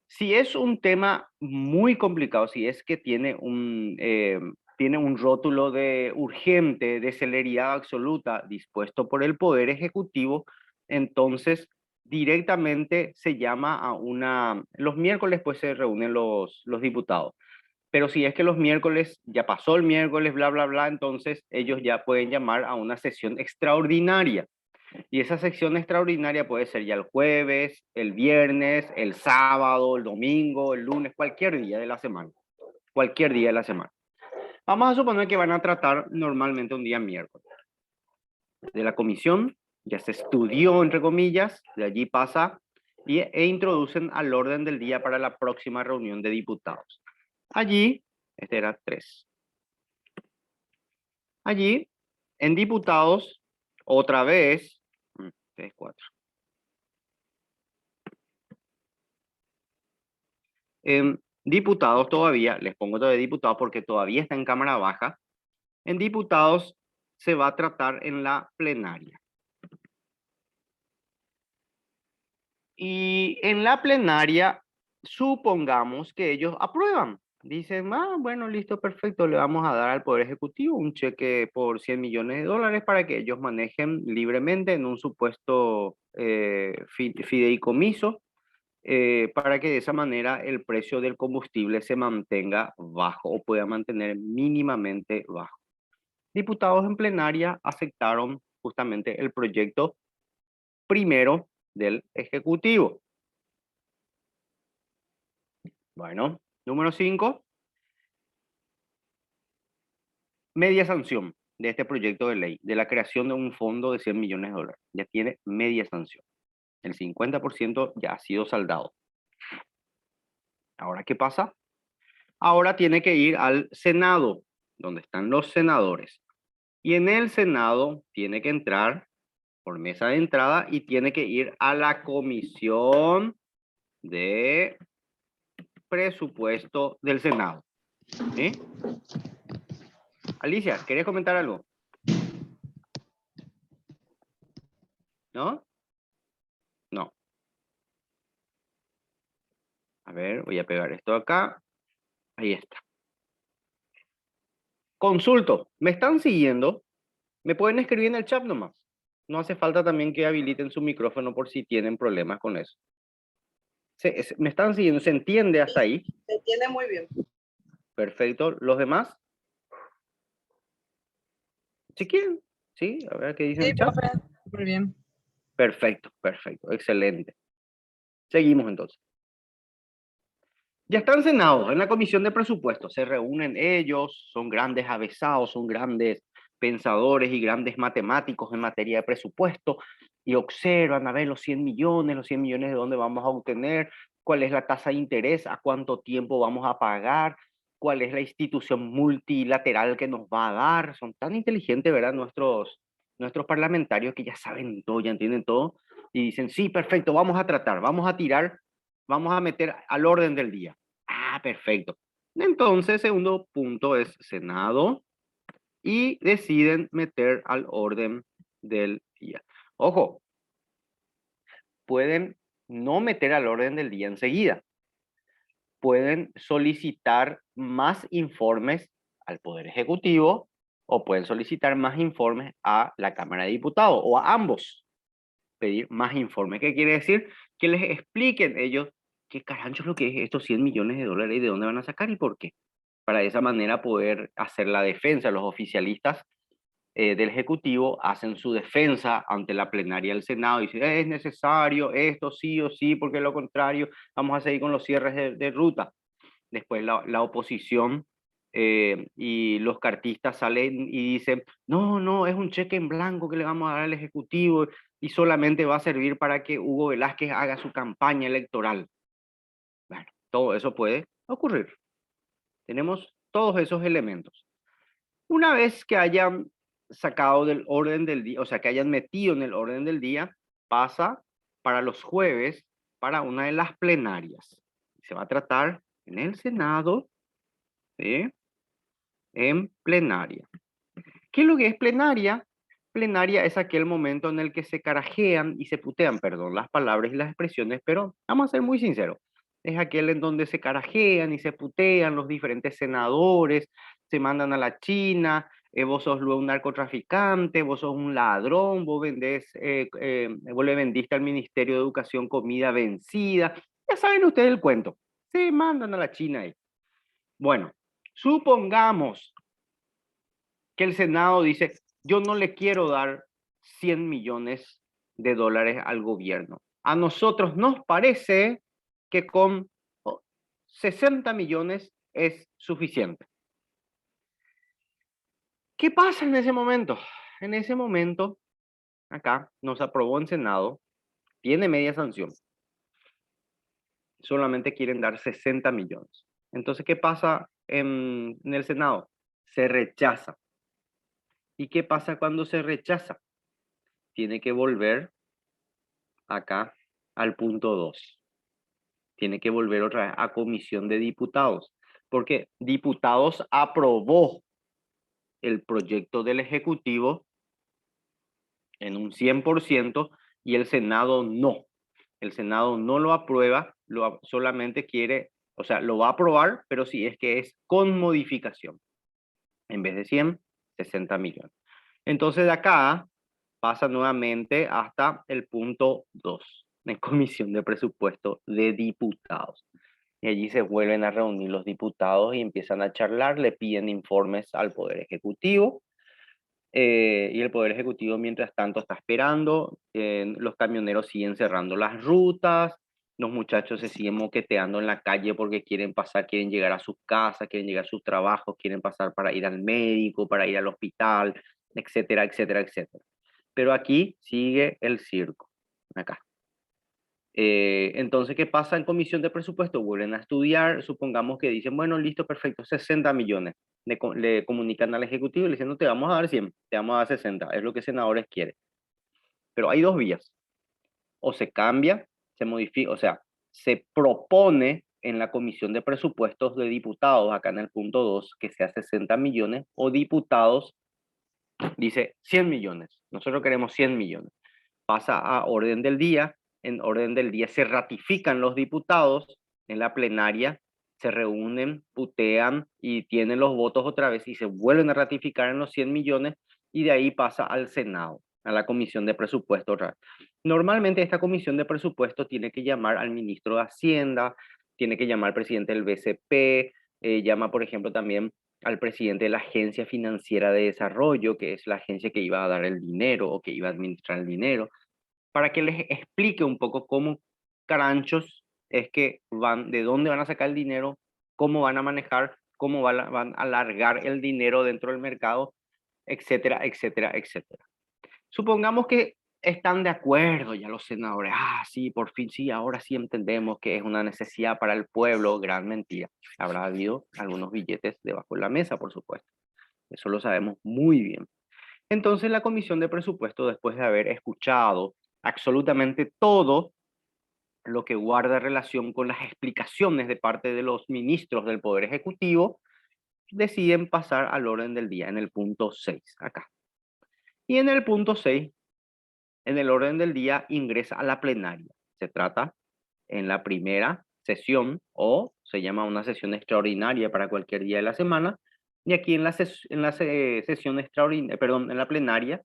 Si es un tema muy complicado, si es que tiene un rótulo de urgente, de celeridad absoluta, dispuesto por el Poder Ejecutivo, entonces directamente se llama a los miércoles pues se reúnen los diputados. Pero si es que los miércoles, ya pasó el miércoles, bla, bla, bla, entonces ellos ya pueden llamar a una sesión extraordinaria. Y esa sesión extraordinaria puede ser ya el jueves, el viernes, el sábado, el domingo, el lunes, cualquier día de la semana. Cualquier día de la semana. Vamos a suponer que van a tratar normalmente un día miércoles. De la comisión ya se estudió, entre comillas, de allí pasa e introducen al orden del día para la próxima reunión de diputados. Allí, este era 3. Allí, en diputados, otra vez, 3, 4. En diputados todavía, les pongo todavía diputados porque todavía está en cámara baja. En diputados se va a tratar en la plenaria. Y en la plenaria, supongamos que ellos aprueban. Dicen, bueno, listo, perfecto, le vamos a dar al Poder Ejecutivo un cheque por $100 millones para que ellos manejen libremente en un supuesto fideicomiso, para que de esa manera el precio del combustible se mantenga bajo o pueda mantener mínimamente bajo. Diputados en plenaria aceptaron justamente el proyecto primero del Ejecutivo. Bueno, número 5. Media sanción de este proyecto de ley, de la creación de un fondo de $100 millones. Ya tiene media sanción. El 50% ya ha sido saldado. Ahora, ¿qué pasa? Ahora tiene que ir al Senado, donde están los senadores. Y en el Senado tiene que entrar por mesa de entrada y tiene que ir a la Comisión de Presupuesto del Senado. ¿Sí? Alicia, ¿querés comentar algo? ¿No? No. A ver, voy a pegar esto acá. Ahí está. Consulto. ¿Me están siguiendo? Me pueden escribir en el chat nomás. No hace falta también que habiliten su micrófono por si tienen problemas con eso. ¿Me están siguiendo? ¿Se entiende hasta ahí? Se entiende muy bien. Perfecto. ¿Los demás? ¿Si quieren? ¿Sí? A ver qué dicen en el chat. Muy bien. Perfecto, perfecto. Excelente. Seguimos entonces. Ya están senados en la comisión de presupuestos. Se reúnen ellos, son grandes avesados, son grandes pensadores y grandes matemáticos en materia de presupuesto y observan a ver los 100 millones de dónde vamos a obtener, cuál es la tasa de interés, a cuánto tiempo vamos a pagar, cuál es la institución multilateral que nos va a dar. Son tan inteligentes, ¿verdad? Nuestros parlamentarios que ya saben todo, ya entienden todo y dicen, sí, perfecto, vamos a tratar, vamos a tirar, vamos a meter al orden del día. Perfecto. Entonces, segundo punto es Senado y deciden meter al orden del día. Ojo, pueden no meter al orden del día enseguida. Pueden solicitar más informes al Poder Ejecutivo o pueden solicitar más informes a la Cámara de Diputados o a ambos. Pedir más informes. ¿Qué quiere decir? Que les expliquen ellos qué carancho es lo que es estos $100 millones y de dónde van a sacar y por qué. Para de esa manera poder hacer la defensa. Los oficialistas del Ejecutivo hacen su defensa ante la plenaria del Senado y dicen, es necesario esto sí o sí, porque lo contrario vamos a seguir con los cierres de ruta. Después la oposición y los cartistas salen y dicen, no, es un cheque en blanco que le vamos a dar al Ejecutivo y solamente va a servir para que Hugo Velázquez haga su campaña electoral. Bueno, todo eso puede ocurrir. Tenemos todos esos elementos. Una vez que hayan sacado del orden del día, o sea, que hayan metido en el orden del día, pasa para los jueves para una de las plenarias. Se va a tratar en el Senado, ¿sí? En plenaria. ¿Qué es lo que es plenaria? Plenaria es aquel momento en el que se carajean y se putean, perdón, las palabras y las expresiones, pero vamos a ser muy sinceros. Es aquel en donde se carajean y se putean los diferentes senadores, se mandan a la China, vos sos luego un narcotraficante, vos sos un ladrón, vos le vendiste al Ministerio de Educación comida vencida. Ya saben ustedes el cuento. Se mandan a la China ahí. Bueno, supongamos que el Senado dice, yo no le quiero dar $100 millones de dólares al gobierno. A nosotros nos parece que con 60 millones es suficiente. ¿Qué pasa en ese momento? En ese momento, acá nos aprobó en Senado, tiene media sanción. Solamente quieren dar 60 millones. Entonces, ¿qué pasa en el Senado? Se rechaza. ¿Y qué pasa cuando se rechaza? Tiene que volver acá al punto 2. Tiene que volver otra vez a comisión de diputados. Porque diputados aprobó el proyecto del Ejecutivo en un 100% y el Senado no. El Senado no lo aprueba, solamente quiere, o sea, lo va a aprobar, pero si es que es con modificación. En vez de 100, 60 millones. Entonces de acá pasa nuevamente hasta el punto 2, en comisión de presupuesto de diputados. Y allí se vuelven a reunir los diputados y empiezan a charlar, le piden informes al Poder Ejecutivo. Y el Poder Ejecutivo mientras tanto está esperando, los camioneros siguen cerrando las rutas, los muchachos se siguen moqueteando en la calle porque quieren pasar, quieren llegar a sus casas, quieren llegar a sus trabajos, quieren pasar para ir al médico, para ir al hospital, etcétera, etcétera, etcétera. Pero aquí sigue el circo, acá. Entonces, ¿qué pasa en comisión de presupuesto? Vuelven a estudiar, supongamos que dicen, bueno, listo, perfecto, 60 millones. Le comunican al Ejecutivo y le dicen, no te vamos a dar 100, te vamos a dar 60, es lo que senadores quieren. Pero hay dos vías. O se cambia, se modifica, o sea, se propone en la comisión de presupuestos de diputados, acá en el punto 2, que sea 60 millones, o diputados dice 100 millones. Nosotros queremos 100 millones. Pasa a orden del día. En orden del día se ratifican los diputados en la plenaria, se reúnen, putean y tienen los votos otra vez y se vuelven a ratificar en los 100 millones y de ahí pasa al Senado, a la comisión de presupuesto otra vez. Normalmente esta comisión de presupuesto tiene que llamar al ministro de Hacienda, tiene que llamar al presidente del BCP, llama por ejemplo también al presidente de la Agencia Financiera de Desarrollo, que es la agencia que iba a dar el dinero o que iba a administrar el dinero, para que les explique un poco cómo caranchos es que van, de dónde van a sacar el dinero, cómo van a manejar, cómo van a alargar el dinero dentro del mercado, etcétera, etcétera, etcétera. Supongamos que están de acuerdo ya los senadores, sí, por fin sí, ahora sí entendemos que es una necesidad para el pueblo, gran mentira. Habrá habido algunos billetes debajo de la mesa, por supuesto. Eso lo sabemos muy bien. Entonces la comisión de presupuesto, después de haber escuchado absolutamente todo lo que guarda relación con las explicaciones de parte de los ministros del Poder Ejecutivo, deciden pasar al orden del día, en el punto 6, acá. Y en el punto 6, en el orden del día, ingresa a la plenaria. Se trata en la primera sesión, o se llama una sesión extraordinaria para cualquier día de la semana, y aquí en la sesión extraordinaria, perdón, en la plenaria,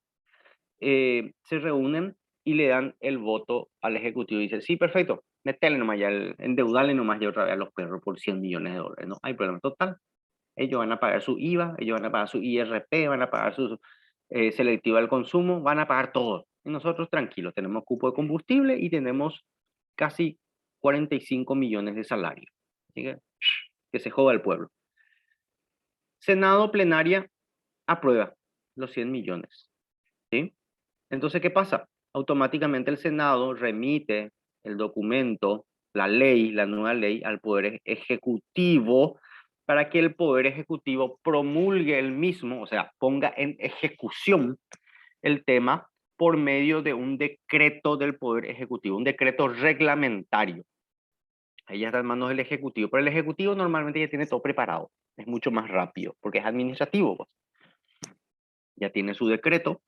se reúnen y le dan el voto al Ejecutivo. Dice, sí, perfecto, metele nomás ya, endeudarle nomás ya otra vez a los perros por 100 millones de dólares, no hay problema total. Ellos van a pagar su IVA, ellos van a pagar su IRP, van a pagar su selectiva del consumo, van a pagar todo. Y nosotros tranquilos, tenemos cupo de combustible y tenemos casi 45 millones de salario. Así que se joda el pueblo. Senado plenaria aprueba los 100 millones. ¿Sí? Entonces, ¿qué pasa? Automáticamente el Senado remite el documento, la ley, la nueva ley, al Poder Ejecutivo para que el Poder Ejecutivo promulgue el mismo, o sea, ponga en ejecución el tema por medio de un decreto del Poder Ejecutivo, un decreto reglamentario. Ahí ya está en manos del Ejecutivo, pero el Ejecutivo normalmente ya tiene todo preparado, es mucho más rápido, porque es administrativo, pues. Ya tiene su decreto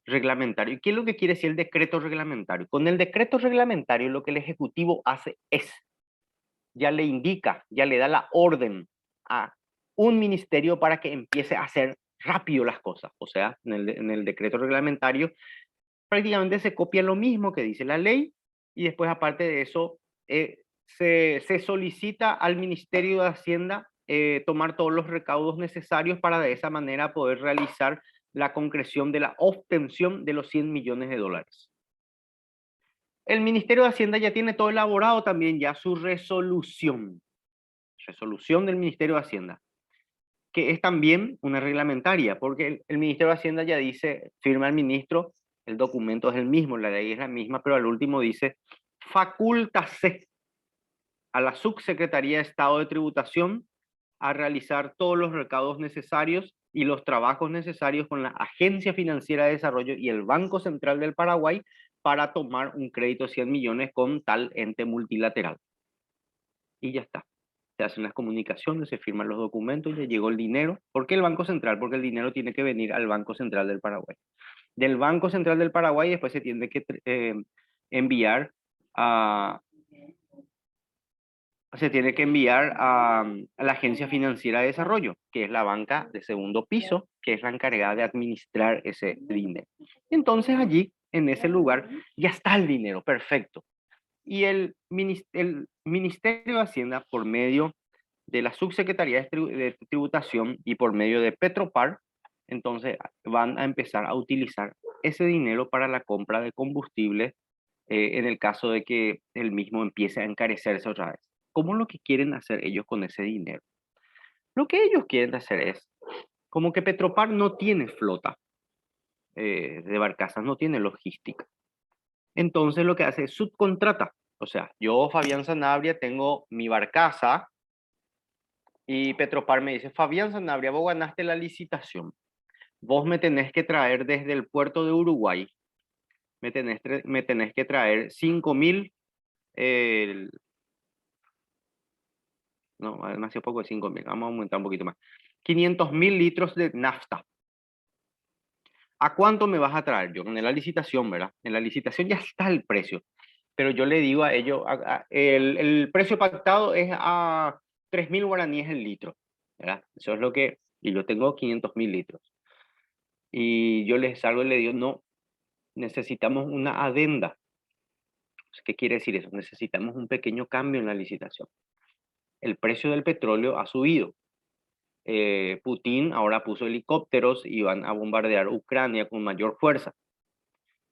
reglamentario. ¿Y qué es lo que quiere decir el decreto reglamentario? Con el decreto reglamentario lo que el Ejecutivo hace es, ya le indica, ya le da la orden a un ministerio para que empiece a hacer rápido las cosas. O sea, en el decreto reglamentario prácticamente se copia lo mismo que dice la ley y después aparte de eso se solicita al Ministerio de Hacienda tomar todos los recaudos necesarios para de esa manera poder realizar la concreción de la obtención de los 100 millones de dólares. el Ministerio de Hacienda ya tiene todo elaborado también ya su resolución del Ministerio de Hacienda, que es también una reglamentaria, porque el Ministerio de Hacienda ya dice, firma el ministro, el documento es el mismo, la ley es la misma, pero al último dice, facúltase a la Subsecretaría de Estado de Tributación a realizar todos los recaudos necesarios y los trabajos necesarios con la Agencia Financiera de Desarrollo y el Banco Central del Paraguay para tomar un crédito de 100 millones con tal ente multilateral. Y ya está. Se hacen las comunicaciones, se firman los documentos, ya llegó el dinero. ¿Por qué el Banco Central? Porque el dinero tiene que venir al Banco Central del Paraguay. Del Banco Central del Paraguay después se tiene que enviar a la Agencia Financiera de Desarrollo, que es la banca de segundo piso, que es la encargada de administrar ese dinero. Entonces allí, en ese lugar, ya está el dinero, perfecto. Y el Ministerio de Hacienda, por medio de la Subsecretaría de Tributación y por medio de Petropar, entonces van a empezar a utilizar ese dinero para la compra de combustible en el caso de que el mismo empiece a encarecerse otra vez. ¿Cómo lo que quieren hacer ellos con ese dinero? Lo que ellos quieren hacer es, como que Petropar no tiene flota de barcazas, no tiene logística. Entonces lo que hace es subcontrata. O sea, yo, Fabián Sanabria, tengo mi barcaza y Petropar me dice, Fabián Sanabria, vos ganaste la licitación. Vos me tenés que traer desde el puerto de Uruguay, me tenés que traer 5.000, no, demasiado poco de 5.000, vamos a aumentar un poquito más. 500.000 litros de nafta. ¿A cuánto me vas a traer? Yo en la licitación, ¿verdad? En la licitación ya está el precio, pero yo le digo a ellos, el precio pactado es a 3.000 guaraníes el litro, ¿verdad? Eso es lo que, y yo tengo 500.000 litros. Y yo les salgo y le digo, no, necesitamos una adenda. ¿Qué quiere decir eso? Necesitamos un pequeño cambio en la licitación. El precio del petróleo ha subido. Putin ahora puso helicópteros y van a bombardear Ucrania con mayor fuerza.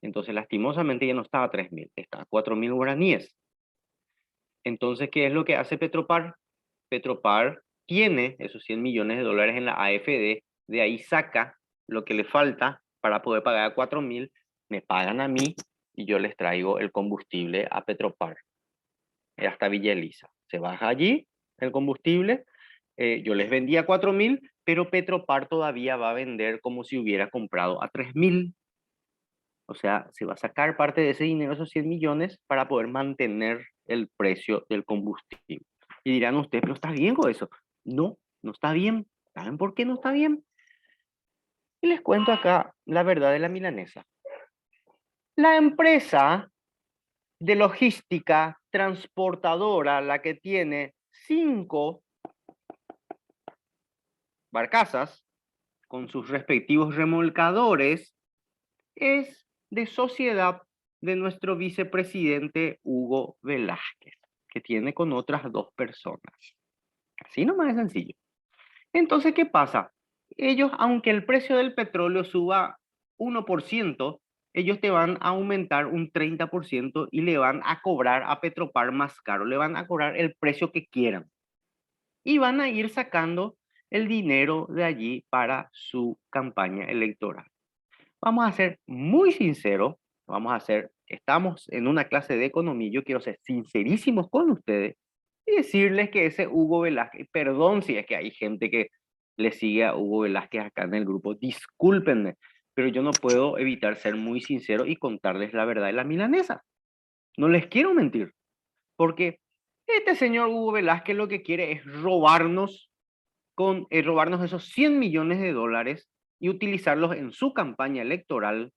Entonces, lastimosamente ya no está a 3.000, está a 4.000 guaraníes. Entonces, ¿qué es lo que hace Petropar? Petropar tiene esos 100 millones de dólares en la AFD, de ahí saca lo que le falta para poder pagar a 4.000, me pagan a mí y yo les traigo el combustible a Petropar, hasta Villa Elisa. Se baja allí el combustible, yo les vendí a 4.000, pero Petropar todavía va a vender como si hubiera comprado a 3.000. O sea, se va a sacar parte de ese dinero, esos 100 millones, para poder mantener el precio del combustible. Y dirán ustedes, pero ¿está bien con eso? No, no está bien. ¿Saben por qué no está bien? Y les cuento acá la verdad de la milanesa. La empresa de logística transportadora, la que tiene 5 barcazas con sus respectivos remolcadores, es de sociedad de nuestro vicepresidente Hugo Velázquez, que tiene con otras 2 personas. Así nomás es sencillo. Entonces, ¿qué pasa? Ellos, aunque el precio del petróleo suba 1%, ellos te van a aumentar un 30% y le van a cobrar a Petropar más caro, le van a cobrar el precio que quieran. Y van a ir sacando el dinero de allí para su campaña electoral. Vamos a ser muy sinceros, estamos en una clase de economía, yo quiero ser sincerísimos con ustedes y decirles que ese Hugo Velázquez, perdón si es que hay gente que le sigue a Hugo Velázquez acá en el grupo, discúlpenme, pero yo no puedo evitar ser muy sincero y contarles la verdad de la milanesa. No les quiero mentir, porque este señor Hugo Velázquez lo que quiere es robarnos esos 100 millones de dólares y utilizarlos en su campaña electoral,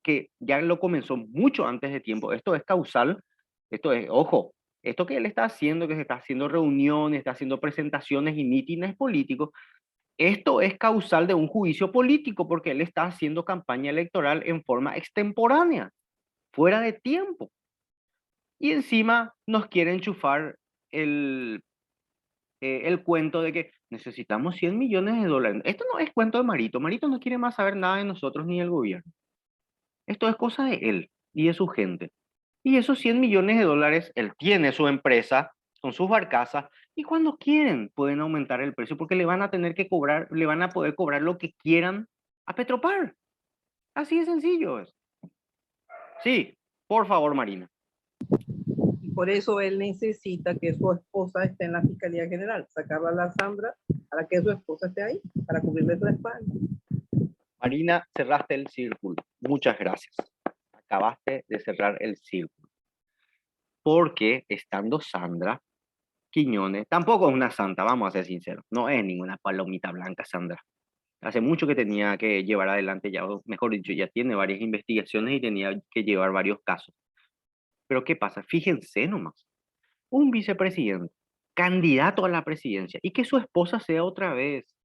que ya lo comenzó mucho antes de tiempo. Esto es causal, ojo, esto que él está haciendo, que se está haciendo reuniones, está haciendo presentaciones y mítines políticos, esto es causal de un juicio político, porque él está haciendo campaña electoral en forma extemporánea, fuera de tiempo. Y encima nos quiere enchufar el cuento de que necesitamos 100 millones de dólares. Esto no es cuento de Marito. Marito no quiere más saber nada de nosotros ni del gobierno. Esto es cosa de él y de su gente. Y esos 100 millones de dólares, él tiene su empresa con sus barcazas y cuando quieren pueden aumentar el precio porque le van a tener que cobrar, le van a poder cobrar lo que quieran a Petropar. Así de sencillo es. Sí, por favor, Marina. Y por eso él necesita que su esposa esté en la Fiscalía General, sacarla a la Sandra para que su esposa esté ahí, para cubrirle su espalda. Marina, cerraste el círculo. Muchas gracias. Acabaste de cerrar el círculo. Porque estando Sandra Quiñones, tampoco es una santa, vamos a ser sinceros. No es ninguna palomita blanca, Sandra. Hace mucho que tenía que llevar adelante ya, o mejor dicho, ya tiene varias investigaciones y tenía que llevar varios casos. Pero ¿qué pasa? Fíjense nomás. Un vicepresidente, candidato a la presidencia, y que su esposa sea otra vez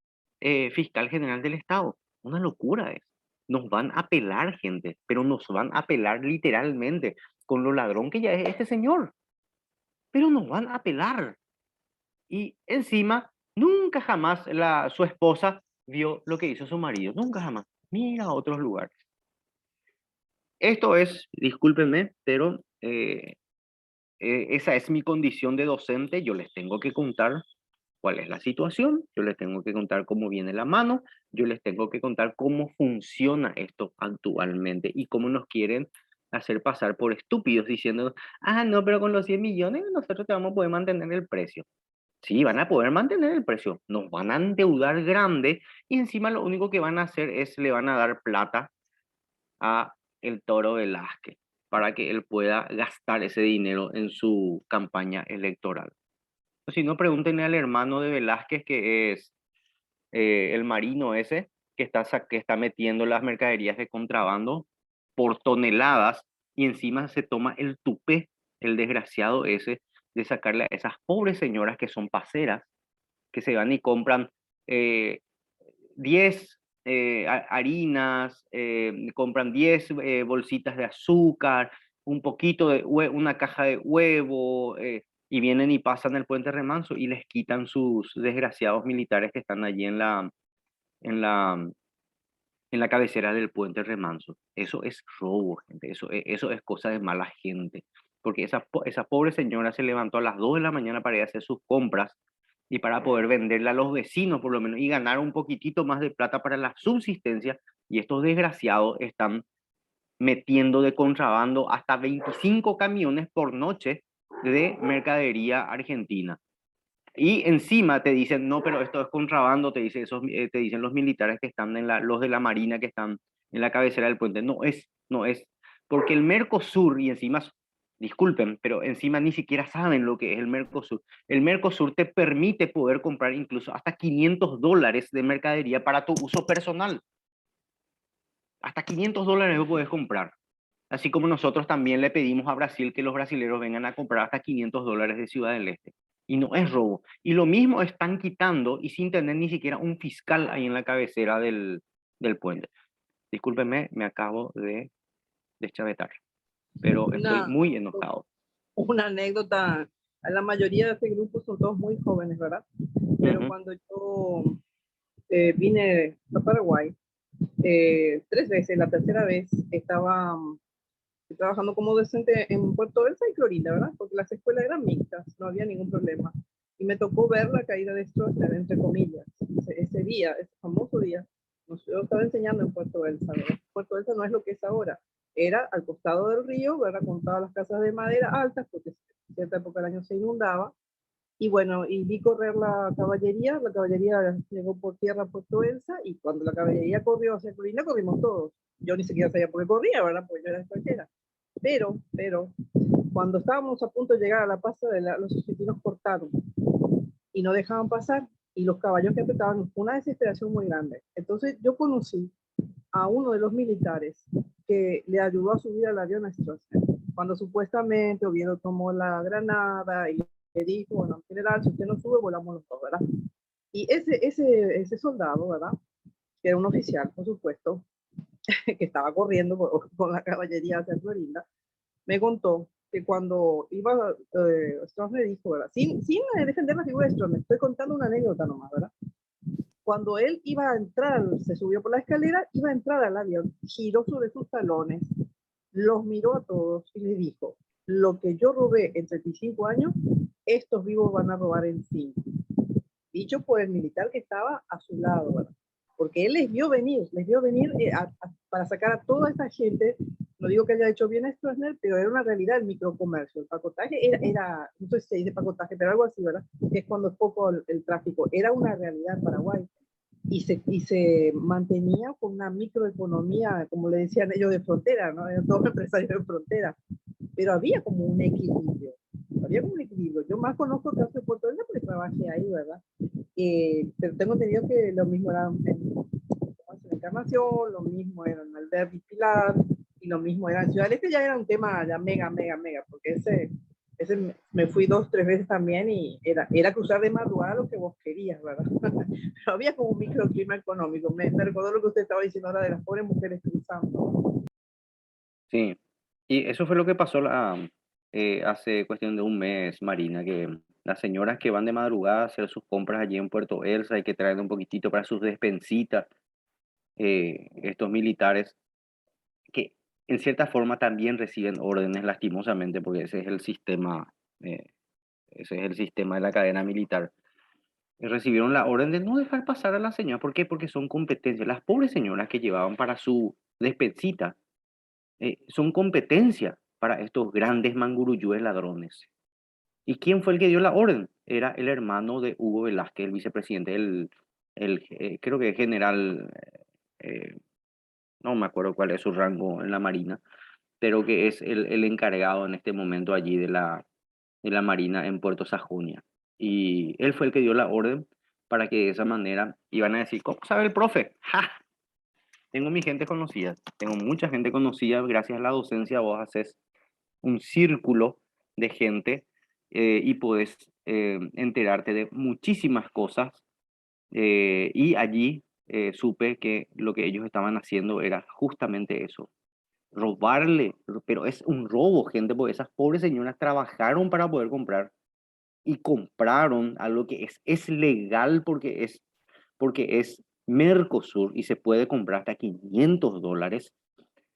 fiscal general del Estado. Una locura es. Nos van a pelar, gente, pero nos van a pelar literalmente con lo ladrón que ya es este señor. Pero nos van a pelar. Y encima, nunca jamás su esposa vio lo que hizo su marido. Nunca jamás. Mira a otros lugares. Esto es, discúlpenme, pero esa es mi condición de docente. Yo les tengo que contar cuál es la situación, yo les tengo que contar cómo viene la mano, yo les tengo que contar cómo funciona esto actualmente y cómo nos quieren hacer pasar por estúpidos diciendo, ah, no, pero con los 100 millones nosotros te vamos a poder mantener el precio. Sí, van a poder mantener el precio, nos van a endeudar grande y encima lo único que van a hacer es le van a dar plata a el Toro Velázquez para que él pueda gastar ese dinero en su campaña electoral. Si no, pregúntenle al hermano de Velázquez, que es el marino ese, que está metiendo las mercaderías de contrabando por toneladas y encima se toma el tupé, el desgraciado ese, de sacarle a esas pobres señoras que son paseras, que se van y compran 10 harinas, compran 10 bolsitas de azúcar, un poquito de una caja de huevo, y vienen y pasan el puente Remanso y les quitan sus desgraciados militares que están allí en la cabecera del puente Remanso. Eso es robo, gente. Eso es cosa de mala gente. Porque esa pobre señora se levantó a las 2 de la mañana para ir a hacer sus compras y para poder venderla a los vecinos por lo menos y ganar un poquitito más de plata para la subsistencia. Y estos desgraciados están metiendo de contrabando hasta 25 camiones por noche de mercadería argentina. Y encima te dicen, no, pero esto es contrabando, te dicen los militares que están los de la Marina que están en la cabecera del puente. No es, porque el Mercosur, y encima, disculpen, pero encima ni siquiera saben lo que es el Mercosur. El Mercosur te permite poder comprar incluso hasta $500 de mercadería para tu uso personal. Hasta $500 vos podés comprar. Así como nosotros también le pedimos a Brasil que los brasileños vengan a comprar hasta $500 de Ciudad del Este. Y no es robo. Y lo mismo están quitando y sin tener ni siquiera un fiscal ahí en la cabecera del puente. Discúlpenme, me acabo de deschavetar. Pero estoy muy enojado. Una anécdota. La mayoría de este grupo son todos muy jóvenes, ¿verdad? Pero cuando yo vine a Paraguay, 3 veces, la tercera vez estaba trabajando como docente en Puerto Elsa y Florinda, ¿verdad? Porque las escuelas eran mixtas, no había ningún problema. Y me tocó ver la caída de Stroessner, entre comillas, ese día, ese famoso día. Yo estaba enseñando en Puerto Elsa, ¿verdad? Puerto Elsa no es lo que es ahora. Era al costado del río, ¿verdad? Con todas las casas de madera altas, porque en cierta época del año se inundaba. Y bueno, y vi correr la caballería llegó por tierra a Puerto Elsa, y cuando la caballería corrió hacia Florinda, corrimos todos. Yo ni siquiera sabía por qué corría, ¿verdad? Porque yo era extranjera. Pero, cuando estábamos a punto de llegar a la plaza los argentinos cortaron y no dejaban pasar, y los caballos que apretaban, una desesperación muy grande. Entonces yo conocí a uno de los militares que le ayudó a subir al avión a Stroessner, cuando supuestamente Oviedo tomó la granada y le dijo, bueno, general, si usted no sube, volamos los dos, ¿verdad? Y ese soldado, ¿verdad? Que era un oficial, por supuesto, que estaba corriendo con la caballería hacia Florinda, me contó que cuando iba, Stroessner dijo, ¿verdad? Sin defender la figura de Stroessner, estoy contando una anécdota nomás, ¿verdad? Cuando él iba a entrar, se subió por la escalera, iba a entrar al avión, giró sobre sus talones, los miró a todos y le dijo, lo que yo robé en 35 años, estos vivos van a robar en 5. Dicho por el militar que estaba a su lado, ¿verdad? Porque él les vio venir para sacar a toda esa gente. No digo que haya hecho bien Stroessner, pero era una realidad el microcomercio. El pacotaje era no sé si se dice pacotaje, pero algo así, ¿verdad? Que es cuando es poco el tráfico. Era una realidad en Paraguay. Y se mantenía con una microeconomía, como le decían ellos, de frontera, ¿no? Eran todos empresarios de frontera. Pero había como un equilibrio. Había como un equilibrio. Yo más conozco el caso de Puerto Rico porque trabajé ahí, ¿verdad? Pero tengo entendido que lo mismo era en Encarnación, lo mismo era en Alberti Pilar, y lo mismo era en Ciudad del Este. Ya era un tema ya mega, porque ese me fui 2, 3 veces también y era cruzar de madrugada lo que vos querías, ¿verdad? Pero había como un microclima económico. Me recordó lo que usted estaba diciendo ahora de las pobres mujeres cruzando. Sí, y eso fue lo que pasó hace cuestión de un mes, Marina, que las señoras que van de madrugada a hacer sus compras allí en Puerto Elsa y que traen un poquitito para sus despensitas, estos militares, que en cierta forma también reciben órdenes lastimosamente, porque ese es el sistema de la cadena militar. Y recibieron la orden de no dejar pasar a la señora. ¿Por qué? Porque son competencias. Las pobres señoras que llevaban para su despensita son competencia para estos grandes manguruyúes ladrones. ¿Y quién fue el que dio la orden? Era el hermano de Hugo Velázquez, el vicepresidente, creo que general, eh, no me acuerdo cuál es su rango en la Marina, pero que es el encargado en este momento allí de la Marina en Puerto Sajonia. Y él fue el que dio la orden para que de esa manera iban a decir, ¿cómo sabe el profe? ¡Ja! Tengo mi gente conocida, tengo mucha gente conocida, gracias a la docencia vos haces un círculo de gente y puedes enterarte de muchísimas cosas y allí supe que lo que ellos estaban haciendo era justamente eso, robarle, pero es un robo, gente, porque esas pobres señoras trabajaron para poder comprar y compraron algo que es legal porque es Mercosur y se puede comprar hasta $500.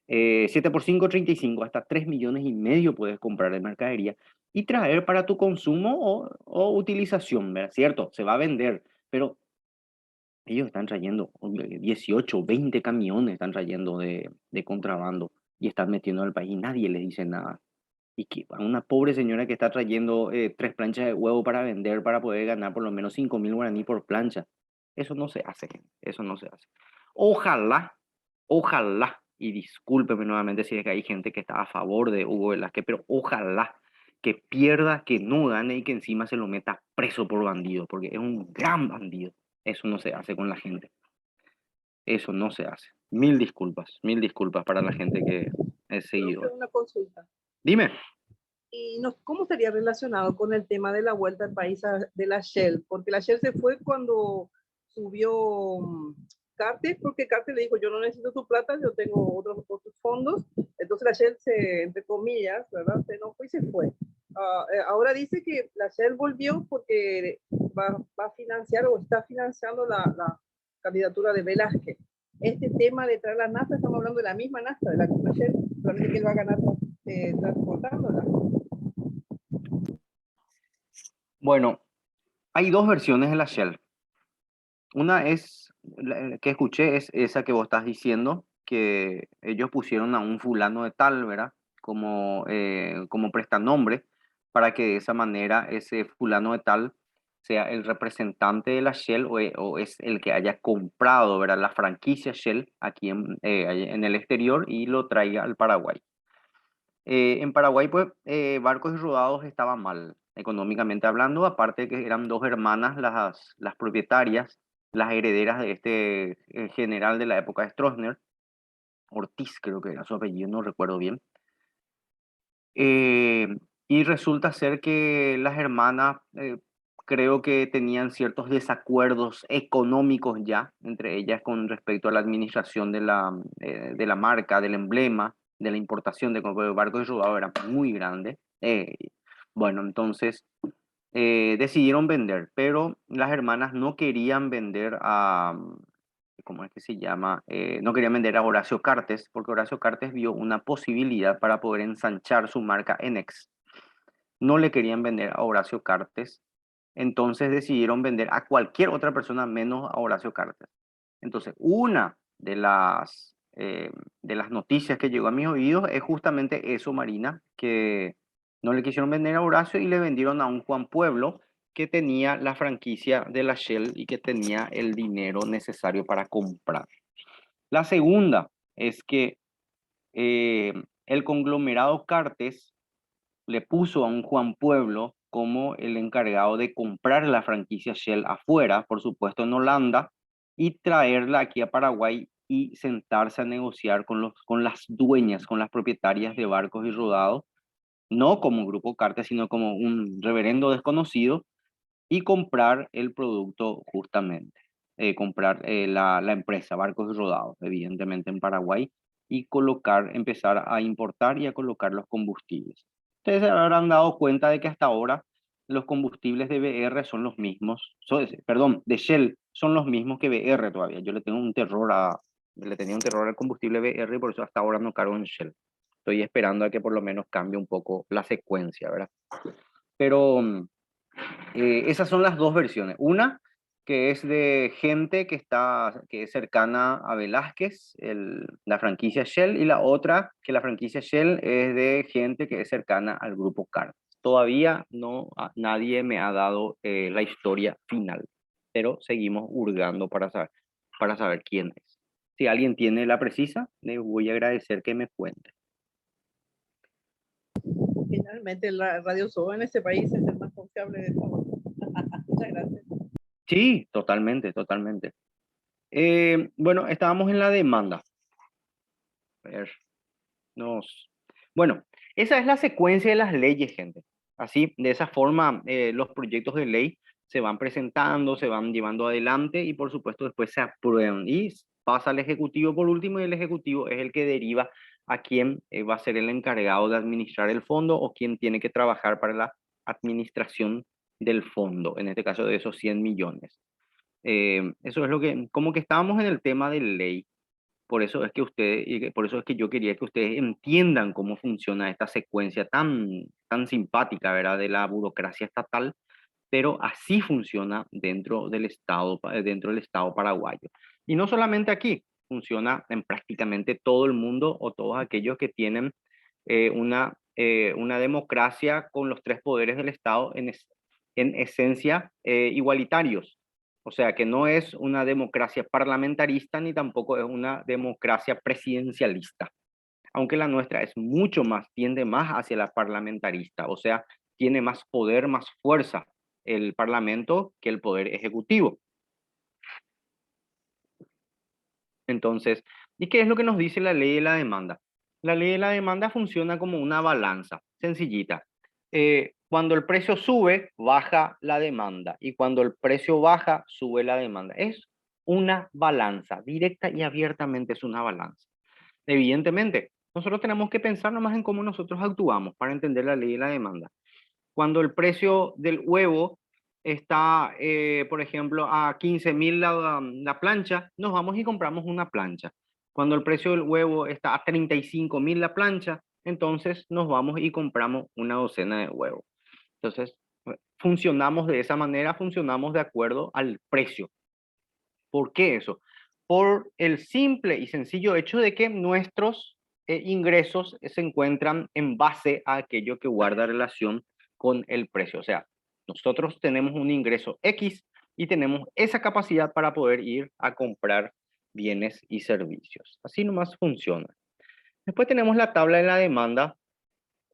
7 por 5, 35, hasta 3,5 millones puedes comprar de mercadería y traer para tu consumo o utilización, ¿verdad? Cierto, se va a vender, pero ellos están trayendo 18, 20 camiones, están trayendo de contrabando y están metiendo al país y nadie les dice nada. Y que a una pobre señora que está trayendo 3 planchas de huevo para vender, para poder ganar por lo menos 5,000 guaraní por plancha. Eso no se hace, gente. Eso no se hace. Ojalá, ojalá, y discúlpeme nuevamente si es que hay gente que está a favor de Hugo Velázquez, pero ojalá que pierda, que no gane y que encima se lo meta preso por bandido, porque es un gran bandido. Eso no se hace con la gente. Eso no se hace. Mil disculpas para la gente que es seguidor. Una consulta. Dime. ¿Y cómo estaría relacionado con el tema de la vuelta al país de la Shell? Porque la Shell se fue cuando subió Carter, porque Carter le dijo, yo no necesito tu plata, yo tengo otros fondos. Entonces la Shell entre comillas, ¿verdad? Se enojó y se fue. Ahora dice que la Shell volvió porque va a financiar o está financiando la candidatura de Velázquez. Este tema de traer la nafta, estamos hablando de la misma nafta, de la misma Shell, solamente que él va a ganar transportándola. Bueno, hay dos versiones de la Shell. Una es, que escuché, es esa que vos estás diciendo, que ellos pusieron a un fulano de tal, ¿verdad? Como prestanombre, para que de esa manera ese fulano de tal sea el representante de la Shell o es el que haya comprado, ¿verdad? La franquicia Shell aquí en el exterior y lo traiga al Paraguay. En Paraguay, pues, Barcos y Rodados estaba mal, económicamente hablando, aparte de que eran dos hermanas las propietarias, las herederas de este general de la época de Stroessner, Ortiz creo que era su apellido, no recuerdo bien. Y resulta ser que las hermanas creo que tenían ciertos desacuerdos económicos ya, entre ellas con respecto a la administración de la marca, del emblema, de la importación de Barcos y Rodados era muy grande. Bueno, entonces decidieron vender, pero las hermanas no querían vender ¿cómo es que se llama? No querían vender a Horacio Cartes, porque Horacio Cartes vio una posibilidad para poder ensanchar su marca Enex. No le querían vender a Horacio Cartes, entonces decidieron vender a cualquier otra persona menos a Horacio Cartes. Entonces, una de las noticias que llegó a mis oídos es justamente eso, Marina, que no le quisieron vender a Horacio y le vendieron a un Juan Pueblo que tenía la franquicia de la Shell y que tenía el dinero necesario para comprar. La segunda es que el conglomerado Cartes le puso a un Juan Pueblo como el encargado de comprar la franquicia Shell afuera, por supuesto en Holanda, y traerla aquí a Paraguay y sentarse a negociar con las dueñas, con las propietarias de Barcos y Rodados, no como Grupo Cartes, sino como un reverendo desconocido, y comprar el producto justamente, comprar la empresa Barcos y Rodados, evidentemente en Paraguay, y empezar a importar y a colocar los combustibles. Ustedes se habrán dado cuenta de que hasta ahora los combustibles de BR son los mismos, de Shell son los mismos que BR todavía. Yo le tenía un terror al combustible BR y por eso hasta ahora no cargo en Shell. Estoy esperando a que por lo menos cambie un poco la secuencia, ¿verdad? Pero esas son las dos versiones. Una que es de gente que es cercana a Velázquez, la franquicia Shell, y la otra que la franquicia Shell es de gente que es cercana al grupo Cartes. Todavía nadie me ha dado la historia final, pero seguimos hurgando para saber quién es. Si alguien tiene la precisa, le voy a agradecer que me cuente. Finalmente, la Radio SOA en este país es el más confiable de todos. Muchas gracias. Sí, totalmente, totalmente. Bueno, estábamos en la demanda. A ver, Bueno, esa es la secuencia de las leyes, gente. Así, de esa forma, los proyectos de ley se van presentando, se van llevando adelante y por supuesto después se aprueban y pasa al Ejecutivo por último y el Ejecutivo es el que deriva a quién va a ser el encargado de administrar el fondo o quién tiene que trabajar para la administración del fondo, en este caso de esos 100 millones. Eso es como que estábamos en el tema de ley. Por eso es que yo quería que ustedes entiendan cómo funciona esta secuencia tan simpática, ¿verdad? De la burocracia estatal, pero así funciona dentro del Estado paraguayo. Y no solamente aquí, funciona en prácticamente todo el mundo o todos aquellos que tienen una democracia con los tres poderes del Estado en esencia igualitarios. O sea que no es una democracia parlamentarista ni tampoco es una democracia presidencialista. Aunque la nuestra tiende más hacia la parlamentarista, o sea, tiene más poder, más fuerza el Parlamento que el Poder Ejecutivo. Entonces, ¿y qué es lo que nos dice la ley de la demanda? La ley de la demanda funciona como una balanza, sencillita. Cuando el precio sube, baja la demanda. Y cuando el precio baja, sube la demanda. Es una balanza, directa y abiertamente es una balanza. Evidentemente, nosotros tenemos que pensar nomás en cómo nosotros actuamos para entender la ley de la demanda. Cuando el precio del huevo está, por ejemplo, a 15.000 la plancha, nos vamos y compramos una plancha. Cuando el precio del huevo está a 35.000 la plancha, entonces nos vamos y compramos una docena de huevos. Entonces, funcionamos de esa manera, funcionamos de acuerdo al precio. ¿Por qué eso? Por el simple y sencillo hecho de que nuestros ingresos se encuentran en base a aquello que guarda relación con el precio. O sea, nosotros tenemos un ingreso X y tenemos esa capacidad para poder ir a comprar bienes y servicios. Así nomás funciona. Después tenemos la tabla de la demanda.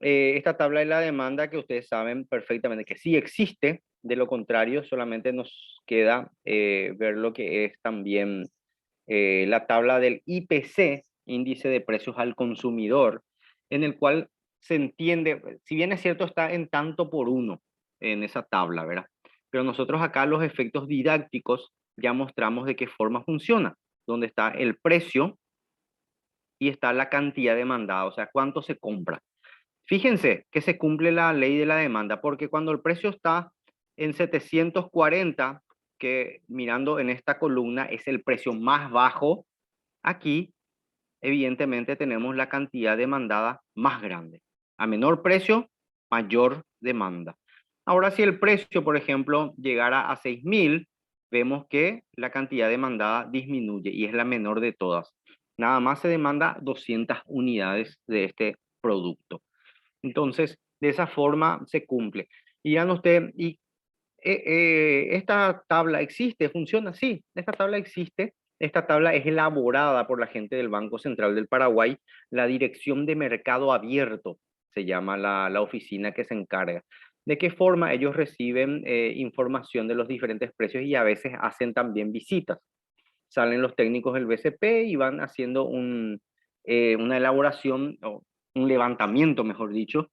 Esta tabla de la demanda que ustedes saben perfectamente que sí existe, de lo contrario solamente nos queda ver lo que es también la tabla del IPC, Índice de Precios al Consumidor, en el cual se entiende, si bien es cierto está en tanto por uno en esa tabla, ¿verdad? Pero nosotros acá los efectos didácticos ya mostramos de qué forma funciona, donde está el precio y está la cantidad demandada, o sea, cuánto se compra. Fíjense que se cumple la ley de la demanda, porque cuando el precio está en 740, que mirando en esta columna es el precio más bajo, aquí evidentemente tenemos la cantidad demandada más grande. A menor precio, mayor demanda. Ahora, si el precio, por ejemplo, llegara a 6.000, vemos que la cantidad demandada disminuye y es la menor de todas. Nada más se demanda 200 unidades de este producto. Entonces, de esa forma se cumple. Y dirán usted, ¿esta tabla existe? ¿Funciona? Sí, esta tabla existe. Esta tabla es elaborada por la gente del Banco Central del Paraguay. La Dirección de Mercado Abierto se llama la oficina que se encarga. ¿De qué forma ellos reciben información de los diferentes precios y a veces hacen también visitas? Salen los técnicos del BCP y van haciendo una elaboración, o un levantamiento, mejor dicho,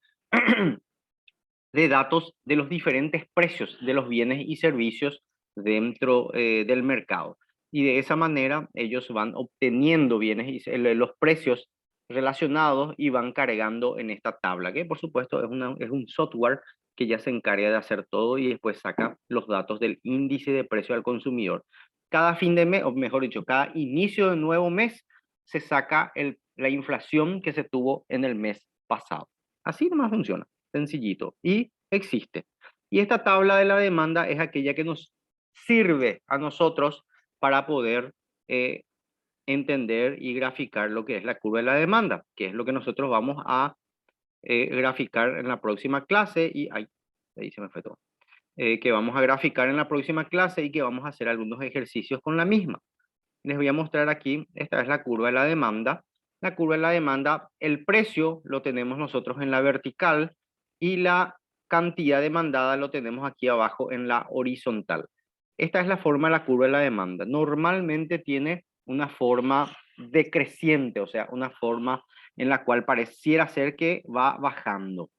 de datos de los diferentes precios de los bienes y servicios dentro del mercado. Y de esa manera ellos van obteniendo bienes y los precios relacionados y van cargando en esta tabla, que por supuesto es un software que ya se encarga de hacer todo y después saca los datos del índice de precio al consumidor. Cada fin de mes, o mejor dicho, cada inicio de nuevo mes, se saca la inflación que se tuvo en el mes pasado. Así nomás funciona, sencillito, y existe. Y esta tabla de la demanda es aquella que nos sirve a nosotros para poder entender y graficar lo que es la curva de la demanda, que es lo que nosotros vamos a graficar en la próxima clase, y ahí se me fue todo. Que vamos a graficar en la próxima clase y que vamos a hacer algunos ejercicios con la misma. Les voy a mostrar aquí, esta es la curva de la demanda. La curva de la demanda, el precio lo tenemos nosotros en la vertical y la cantidad demandada lo tenemos aquí abajo en la horizontal. Esta es la forma de la curva de la demanda. Normalmente tiene una forma decreciente, o sea, una forma en la cual pareciera ser que va bajando,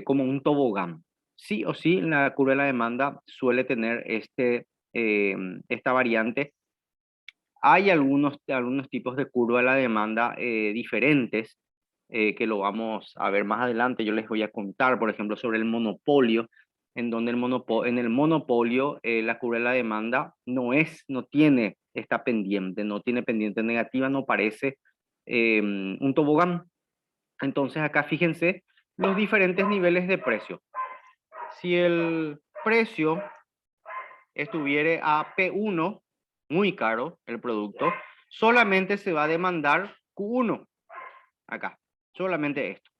como un tobogán. Sí o sí, la curva de la demanda suele tener esta variante. Hay algunos tipos de curva de la demanda diferentes, que lo vamos a ver más adelante. Yo les voy a contar, por ejemplo, sobre el monopolio, en donde en el monopolio la curva de la demanda no tiene esta pendiente, no tiene pendiente negativa, no parece un tobogán. Entonces acá fíjense los diferentes niveles de precio. Si el precio estuviera a P1, muy caro el producto, solamente se va a demandar Q1, acá, solamente esto.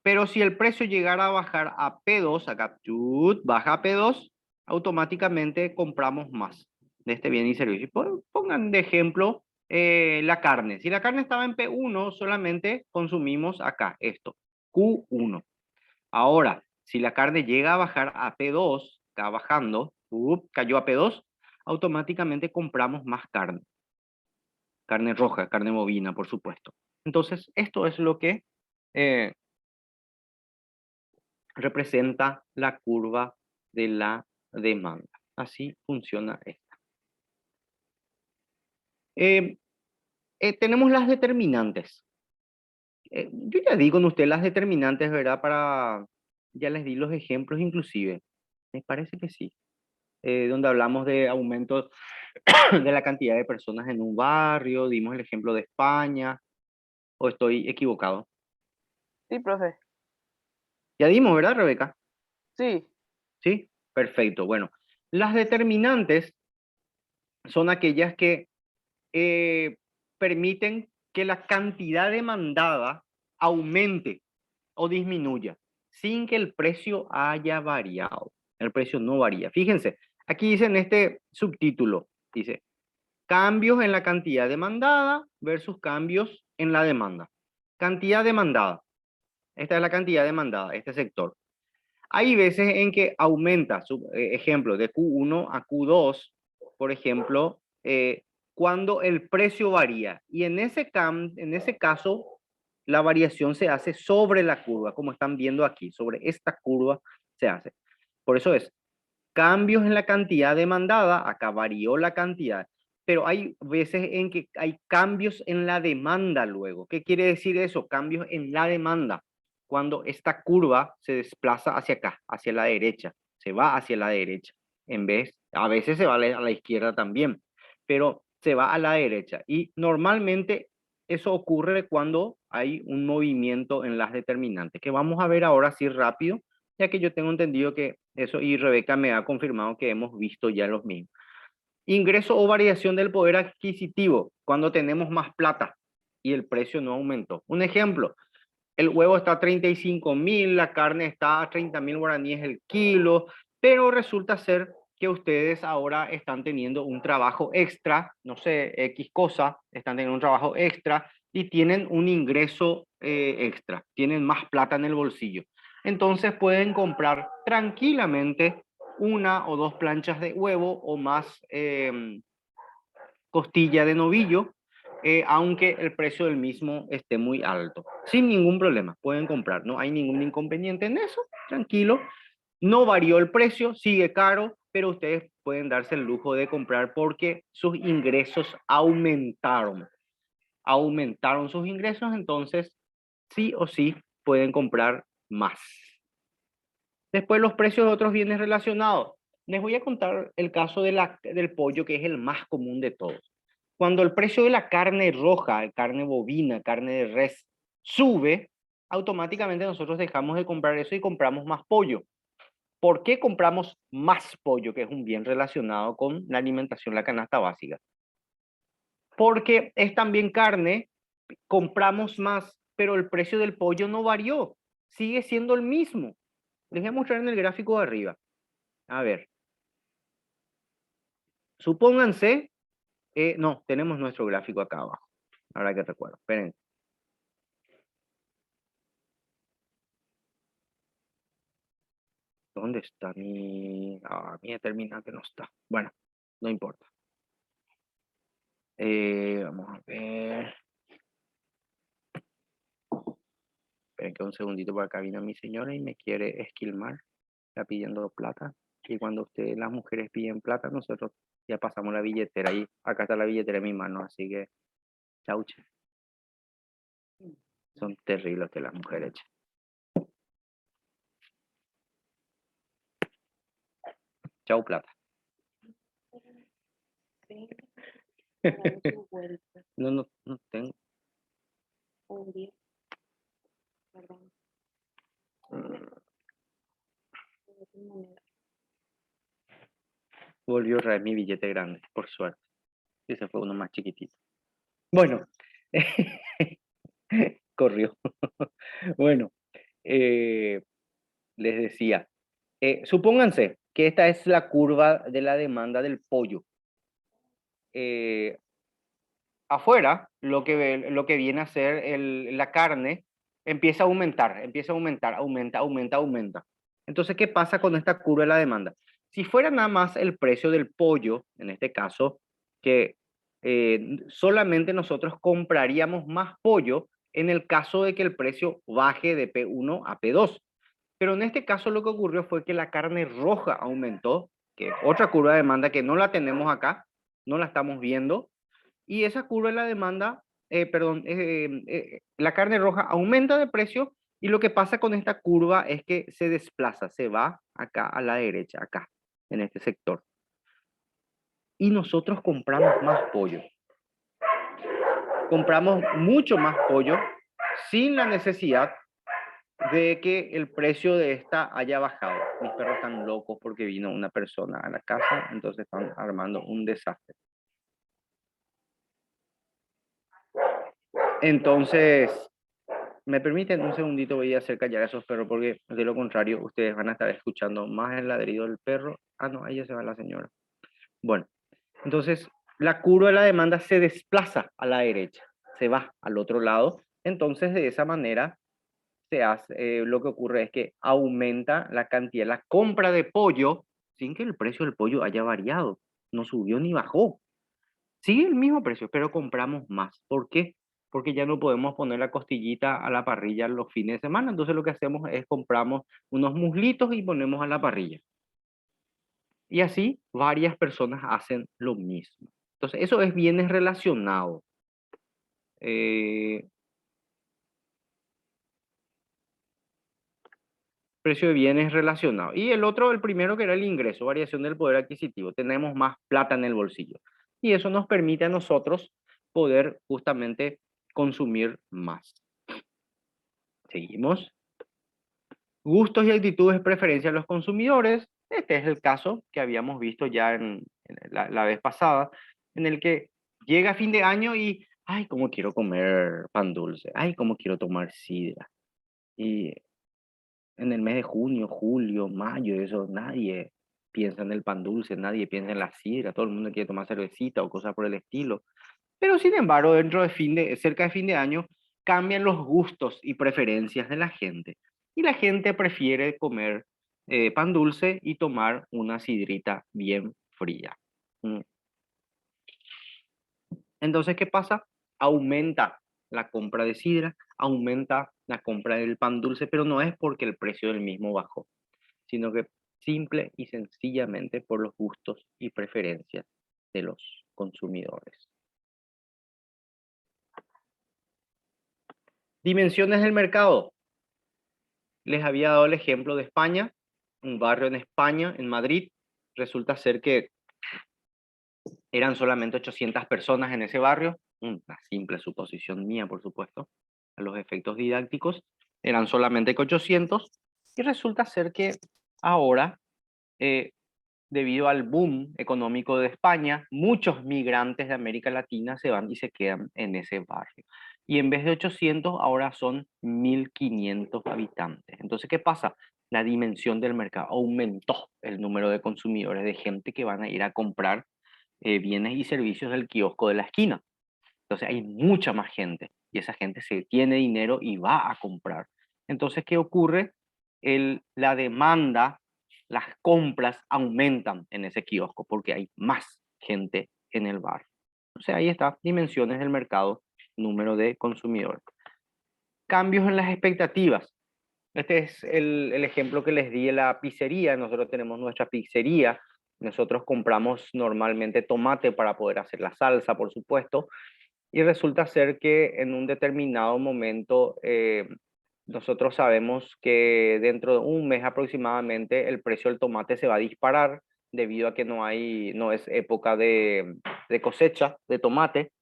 Pero si el precio llegara a bajar a P2, acá, baja a P2, automáticamente compramos más de este bien y servicio. Pongan de ejemplo la carne. Si la carne estaba en P1, solamente consumimos acá, esto, Q1. Ahora, si la carne llega a bajar a P2, está bajando, cayó a P2, automáticamente compramos más carne. Carne roja, carne bovina, por supuesto. Entonces, esto es lo que representa la curva de la demanda. Así funciona esta. Tenemos las determinantes. Yo ya di con usted las determinantes, ¿verdad? Ya les di los ejemplos inclusive. Me parece que sí. Donde hablamos de aumento de la cantidad de personas en un barrio, dimos el ejemplo de España, ¿o estoy equivocado? Sí, profe. Ya dimos, ¿verdad, Rebeca? Sí. Sí, perfecto. Bueno, las determinantes son aquellas que permiten que la cantidad demandada aumente o disminuya sin que el precio haya variado. El precio no varía. Fíjense, aquí dice en este subtítulo, dice, cambios en la cantidad demandada versus cambios en la demanda. Cantidad demandada. Esta es la cantidad demandada, este sector. Hay veces en que aumenta, ejemplo, de Q1 a Q2, por ejemplo, cuando el precio varía. Y en ese caso, la variación se hace sobre la curva, como están viendo aquí, sobre esta curva se hace. Por eso es cambios en la cantidad demandada, acá varió la cantidad, pero hay veces en que hay cambios en la demanda luego. ¿Qué quiere decir eso? Cambios en la demanda. Cuando esta curva se desplaza hacia acá, hacia la derecha, se va hacia la derecha. a veces se va a la izquierda también, pero se va a la derecha. Y normalmente eso ocurre cuando hay un movimiento en las determinantes, que vamos a ver ahora así rápido, ya que yo tengo entendido que eso, y Rebeca me ha confirmado que hemos visto ya los mismos. Ingreso o variación del poder adquisitivo, cuando tenemos más plata y el precio no aumentó. Un ejemplo, el huevo está a 35.000, la carne está a 30.000 guaraníes el kilo, pero resulta ser que ustedes ahora están teniendo un trabajo extra, no sé, X cosa, están teniendo un trabajo extra y tienen un ingreso extra, tienen más plata en el bolsillo. Entonces pueden comprar tranquilamente 1 o 2 planchas de huevo o más costilla de novillo, aunque el precio del mismo esté muy alto. Sin ningún problema, pueden comprar, no hay ningún inconveniente en eso, tranquilo. No varió el precio, sigue caro, pero ustedes pueden darse el lujo de comprar porque sus ingresos aumentaron. Aumentaron sus ingresos, entonces sí o sí pueden comprar más. Después los precios de otros bienes relacionados. Les voy a contar el caso del pollo, que es el más común de todos. Cuando el precio de la carne roja, carne bovina, carne de res, sube, automáticamente nosotros dejamos de comprar eso y compramos más pollo. ¿Por qué compramos más pollo, que es un bien relacionado con la alimentación, la canasta básica? Porque es también carne, compramos más, pero el precio del pollo no varió, sigue siendo el mismo. Les voy a mostrar en el gráfico de arriba. A ver. Supónganse, no, tenemos nuestro gráfico acá abajo. Ahora que recuerdo, esperen. ¿Dónde está mi determinante? No está. Bueno, no importa. Vamos a ver. Esperen que un segundito, por acá vino mi señora y me quiere esquilmar. Está pidiendo plata. Y cuando las mujeres piden plata, nosotros ya pasamos la billetera. Y acá está la billetera en mi mano, así que chauche. Son terribles que las mujeres. Chau, plata. No tengo. Volvió a traer mi billete grande, por suerte. Ese fue uno más chiquitito. Bueno, corrió. Bueno, les decía, supónganse que esta es la curva de la demanda del pollo. Afuera, lo que viene a ser la carne empieza a aumentar, aumenta. Entonces, ¿qué pasa con esta curva de la demanda? Si fuera nada más el precio del pollo, en este caso, que solamente nosotros compraríamos más pollo en el caso de que el precio baje de P1 a P2. Pero en este caso lo que ocurrió fue que la carne roja aumentó, que es otra curva de demanda que no la tenemos acá, no la estamos viendo, y esa curva de la demanda, la carne roja aumenta de precio y lo que pasa con esta curva es que se desplaza, se va acá a la derecha, acá, en este sector. Y nosotros compramos más pollo. Compramos mucho más pollo sin la necesidad de que el precio de esta haya bajado. Mis perros están locos porque vino una persona a la casa, entonces están armando un desastre. Entonces, ¿me permiten un segundito? Voy a hacer callar a esos perros porque de lo contrario ustedes van a estar escuchando más el ladrido del perro. Ah, no, ahí ya se va la señora. Bueno, entonces la curva de la demanda se desplaza a la derecha, se va al otro lado. Entonces, de esa manera, lo que ocurre es que aumenta la cantidad, la compra de pollo, sin que el precio del pollo haya variado. No subió ni bajó. Sigue el mismo precio, pero compramos más. ¿Por qué? Porque ya no podemos poner la costillita a la parrilla los fines de semana. Entonces lo que hacemos es compramos unos muslitos y ponemos a la parrilla. Y así varias personas hacen lo mismo. Entonces eso es bienes relacionados. precio de bienes relacionados. Y el otro, el primero que era el ingreso, variación del poder adquisitivo. Tenemos más plata en el bolsillo. Y eso nos permite a nosotros poder justamente consumir más. Seguimos. Gustos y actitudes, preferencias de los consumidores. Este es el caso que habíamos visto ya en la vez pasada, en el que llega fin de año y, ay, cómo quiero comer pan dulce, ay, cómo quiero tomar sidra. Y en el mes de junio, julio, mayo, eso, nadie piensa en el pan dulce, nadie piensa en la sidra, todo el mundo quiere tomar cervecita o cosas por el estilo. Pero sin embargo, cerca de fin de año, cambian los gustos y preferencias de la gente. Y la gente prefiere comer pan dulce y tomar una sidrita bien fría. Entonces, ¿qué pasa? Aumenta la compra de sidra, aumenta la compra del pan dulce, pero no es porque el precio del mismo bajó, sino que simple y sencillamente por los gustos y preferencias de los consumidores. Dimensiones del mercado. Les había dado el ejemplo de España, un barrio en España, en Madrid. Resulta ser que eran solamente 800 personas en ese barrio, una simple suposición mía, por supuesto, a los efectos didácticos, eran solamente 800, y resulta ser que ahora, debido al boom económico de España, muchos migrantes de América Latina se van y se quedan en ese barrio. Y en vez de 800, ahora son 1500 habitantes. Entonces, ¿qué pasa? La dimensión del mercado aumentó el número de consumidores, de gente que van a ir a comprar bienes y servicios del kiosco de la esquina. Entonces hay mucha más gente y esa gente tiene dinero y va a comprar. Entonces, ¿qué ocurre? La demanda, las compras aumentan en ese kiosco porque hay más gente en el barrio. O sea, ahí está, dimensiones del mercado, número de consumidores. Cambios en las expectativas. Este es el ejemplo que les di de la pizzería. Nosotros tenemos nuestra pizzería. Nosotros compramos normalmente tomate para poder hacer la salsa, por supuesto. Y resulta ser que en un determinado momento nosotros sabemos que dentro de un mes aproximadamente el precio del tomate se va a disparar debido a que no es época de cosecha de tomate.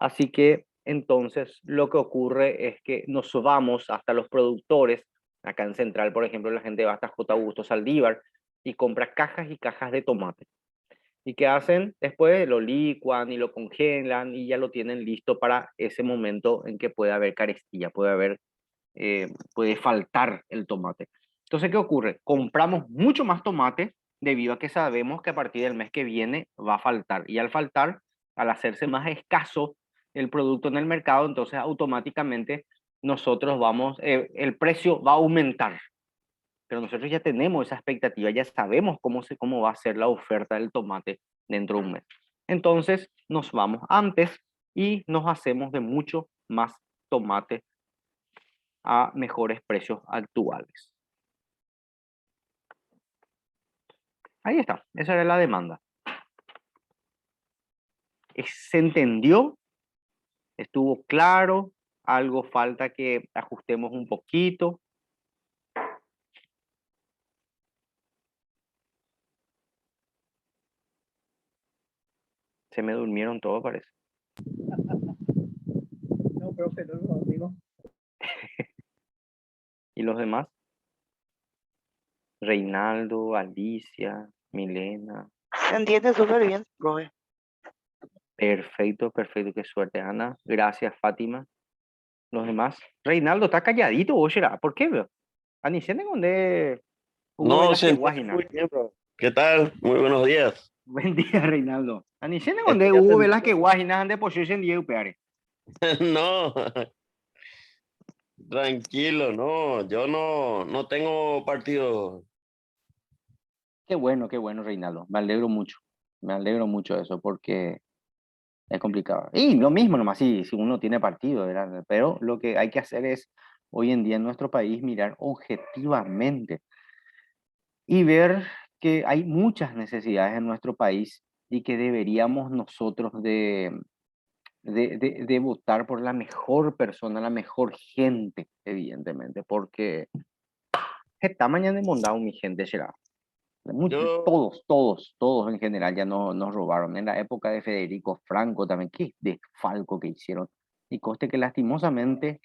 Así que entonces lo que ocurre es que nos vamos hasta los productores. Acá en Central, por ejemplo, la gente va hasta J. Augusto Saldívar y compra cajas y cajas de tomate. ¿Y qué hacen? Después lo licuan y lo congelan y ya lo tienen listo para ese momento en que puede haber carestía, puede faltar el tomate. Entonces, ¿qué ocurre? Compramos mucho más tomate debido a que sabemos que a partir del mes que viene va a faltar. Y al faltar, al hacerse más escaso el producto en el mercado, entonces automáticamente el precio va a aumentar. Pero nosotros ya tenemos esa expectativa, ya sabemos cómo va a ser la oferta del tomate dentro de un mes. Entonces nos vamos antes y nos hacemos de mucho más tomate a mejores precios actuales. Ahí está, esa era la demanda. ¿Se entendió? ¿Estuvo claro? ¿Algo falta que ajustemos un poquito? Se me durmieron todos, parece. No, profe, no nos dormimos. ¿Y los demás? Reinaldo, Alicia, Milena. Se entiende súper bien, profe. Perfecto, perfecto, qué suerte, Ana. Gracias, Fátima. Los demás. Reinaldo, está calladito, ¿o será? ¿Por qué, veo? Anicene donde No, Velázquez se Guajina. muy bien, bro. ¿Qué tal? Muy buenos días. Buen día, Reinaldo. Anicene donde Estoy Hugo atendiendo. Velázquez Guajina, ande posición en Diego Peare. No, tranquilo, no, yo no tengo partido. Qué bueno, Reinaldo. Me alegro mucho de eso, porque es complicado. Y lo mismo nomás, si uno tiene partido, ¿verdad? Pero lo que hay que hacer es, hoy en día en nuestro país, mirar objetivamente y ver que hay muchas necesidades en nuestro país y que deberíamos nosotros de votar por la mejor persona, la mejor gente, evidentemente, porque Esta mañana hemos dado mi gente será. Yo, Todos en general ya no, nos robaron. En la época de Federico Franco también, qué desfalco que hicieron. Y coste que lastimosamente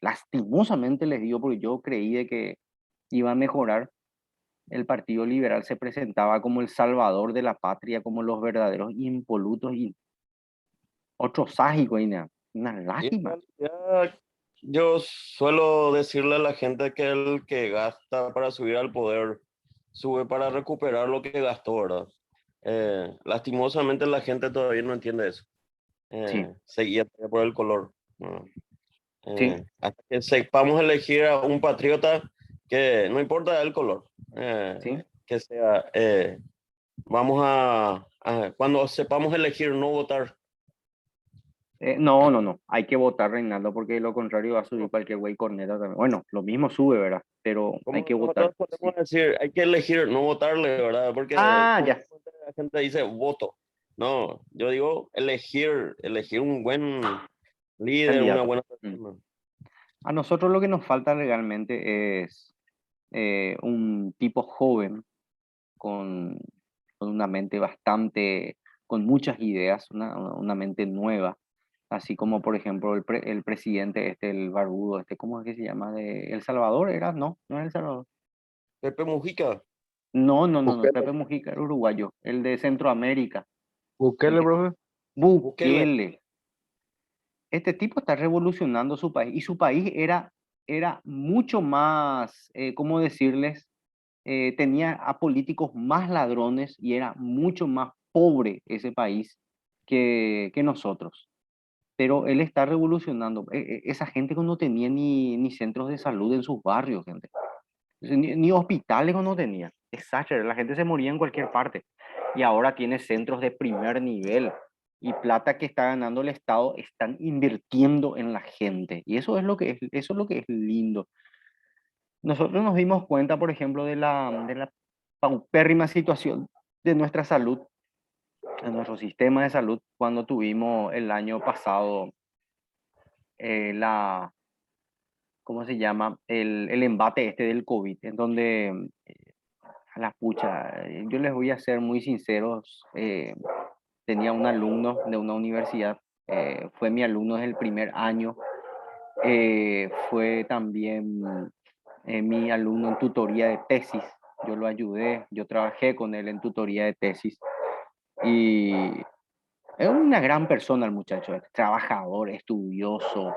les digo, porque yo creí de que iba a mejorar. El Partido Liberal se presentaba como el salvador de la patria, como los verdaderos impolutos y otro ságico, y una y en lástima. realidad, yo suelo decirle a la gente que el que gasta para subir al poder, sube para recuperar lo que gastó, ¿verdad? Lastimosamente la gente todavía no entiende eso. Sí, Se guía por el color, ¿no? sí, Hasta que sepamos elegir a un patriota que no importa el color, sí. que sea, cuando sepamos elegir, no votar. No. Hay que votar, Reinaldo, porque de lo contrario va a subir cualquier güey corneta también. Bueno, lo mismo sube, ¿verdad? Pero hay Como que nosotros votar. podemos Sí. decir, hay que elegir, no votarle, ¿verdad? Porque Ah, ya. comúnmente la gente dice voto. No, yo digo elegir un buen líder, una Candidato. buena Mm. persona. A nosotros lo que nos falta realmente es un tipo joven con, con una mente bastante, con muchas ideas, una mente nueva, así como por ejemplo el presidente el barbudo, ¿cómo es que se llama? ¿De El Salvador era? No, no era El Salvador. Pepe Mujica. No, Bukele, Pepe Mujica era uruguayo, el de Centroamérica, el Bukele, que profe. Bukele. Bukele. Este tipo está revolucionando su país y su país era mucho más, ¿cómo decirles? Tenía a políticos más ladrones y era mucho más pobre ese país que nosotros. Pero él está revolucionando. Esa gente que no tenía ni centros de salud en sus barrios, gente. Ni hospitales no tenía. Desastre, la gente se moría en cualquier parte. Y ahora tiene centros de primer nivel. Y plata que está ganando el Estado están invirtiendo en la gente. Y eso es lo que es lindo. Nosotros nos dimos cuenta, por ejemplo, de la paupérrima situación de nuestra salud, de nuestro sistema de salud, cuando tuvimos el año pasado la, ¿cómo se llama? El embate del COVID, en donde, a la pucha, yo les voy a ser muy sinceros, tenía un alumno de una universidad, fue mi alumno desde el primer año, fue también mi alumno en tutoría de tesis. Yo lo ayudé, yo trabajé con él en tutoría de tesis y es una gran persona el muchacho, es trabajador, estudioso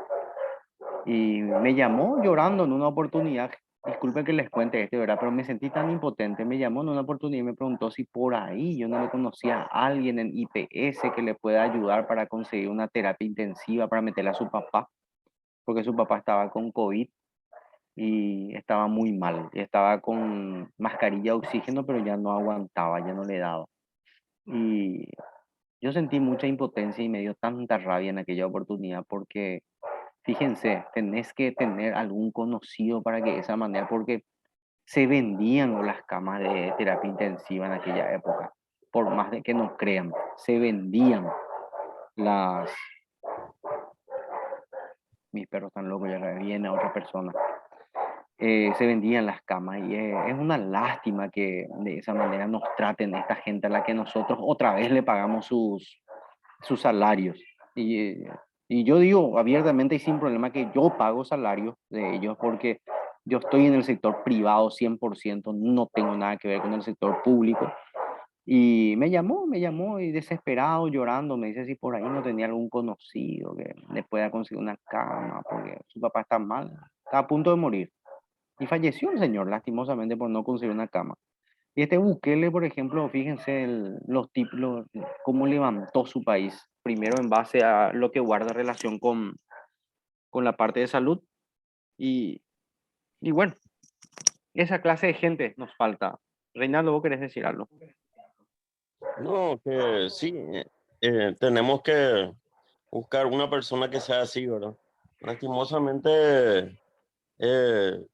y me llamó llorando en una oportunidad. Disculpe que les cuente esto, ¿verdad? Pero me sentí tan impotente. Me llamó en una oportunidad y me preguntó si por ahí yo no le conocía a alguien en IPS que le pueda ayudar para conseguir una terapia intensiva para meterle a su papá, porque su papá estaba con COVID y estaba muy mal. Estaba con mascarilla de oxígeno, pero ya no aguantaba, ya no le daba. Y yo sentí mucha impotencia y me dio tanta rabia en aquella oportunidad porque, fíjense, tenés que tener algún conocido para que de esa manera, porque se vendían las camas de terapia intensiva en aquella época, por más de que no crean, se vendían las... Mis perros están locos, ya viene otra persona. Se vendían las camas y es una lástima que de esa manera nos traten esta gente a la que nosotros otra vez le pagamos sus salarios. Y yo digo abiertamente y sin problema que yo pago salarios de ellos porque yo estoy en el sector privado 100%, no tengo nada que ver con el sector público. Y me llamó y desesperado, llorando, me dice si por ahí no tenía algún conocido que le pueda conseguir una cama porque su papá está mal, está a punto de morir. Y falleció el señor, lastimosamente, por no conseguir una cama. Y este Bukele, por ejemplo, fíjense cómo levantó su país. Primero en base a lo que guarda relación con la parte de salud. Y, y bueno, esa clase de gente nos falta. Reinaldo, ¿vos querés decir algo? No, que sí, tenemos que buscar una persona que sea así, ¿verdad? Lastimosamente, el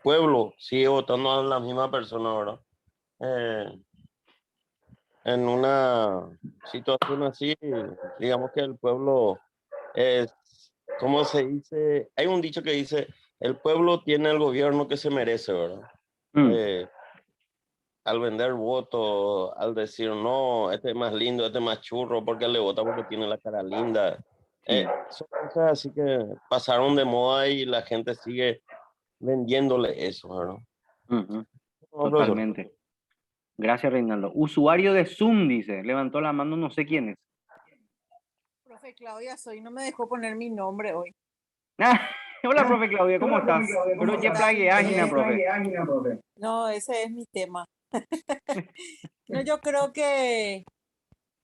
pueblo sigue votando a la misma persona, ¿verdad? Eh, en una situación así, digamos que el pueblo es, ¿cómo se dice? Hay un dicho que dice, el pueblo tiene el gobierno que se merece, ¿verdad? Al vender votos, al decir, no, este es más lindo, este es más churro, porque le vota porque tiene la cara linda. Son cosas así que pasaron de moda y la gente sigue vendiéndole eso, ¿verdad? Ujú, No, profesor. totalmente. Gracias, Reinaldo. Usuario de Zoom, dice. Levantó la mano, no sé quién es. Profe Claudia, soy, no me dejó poner mi nombre hoy. Hola, profe Claudia, ¿cómo estás? Pero ya plagueágina, profe. No, ese es mi tema. No, yo creo que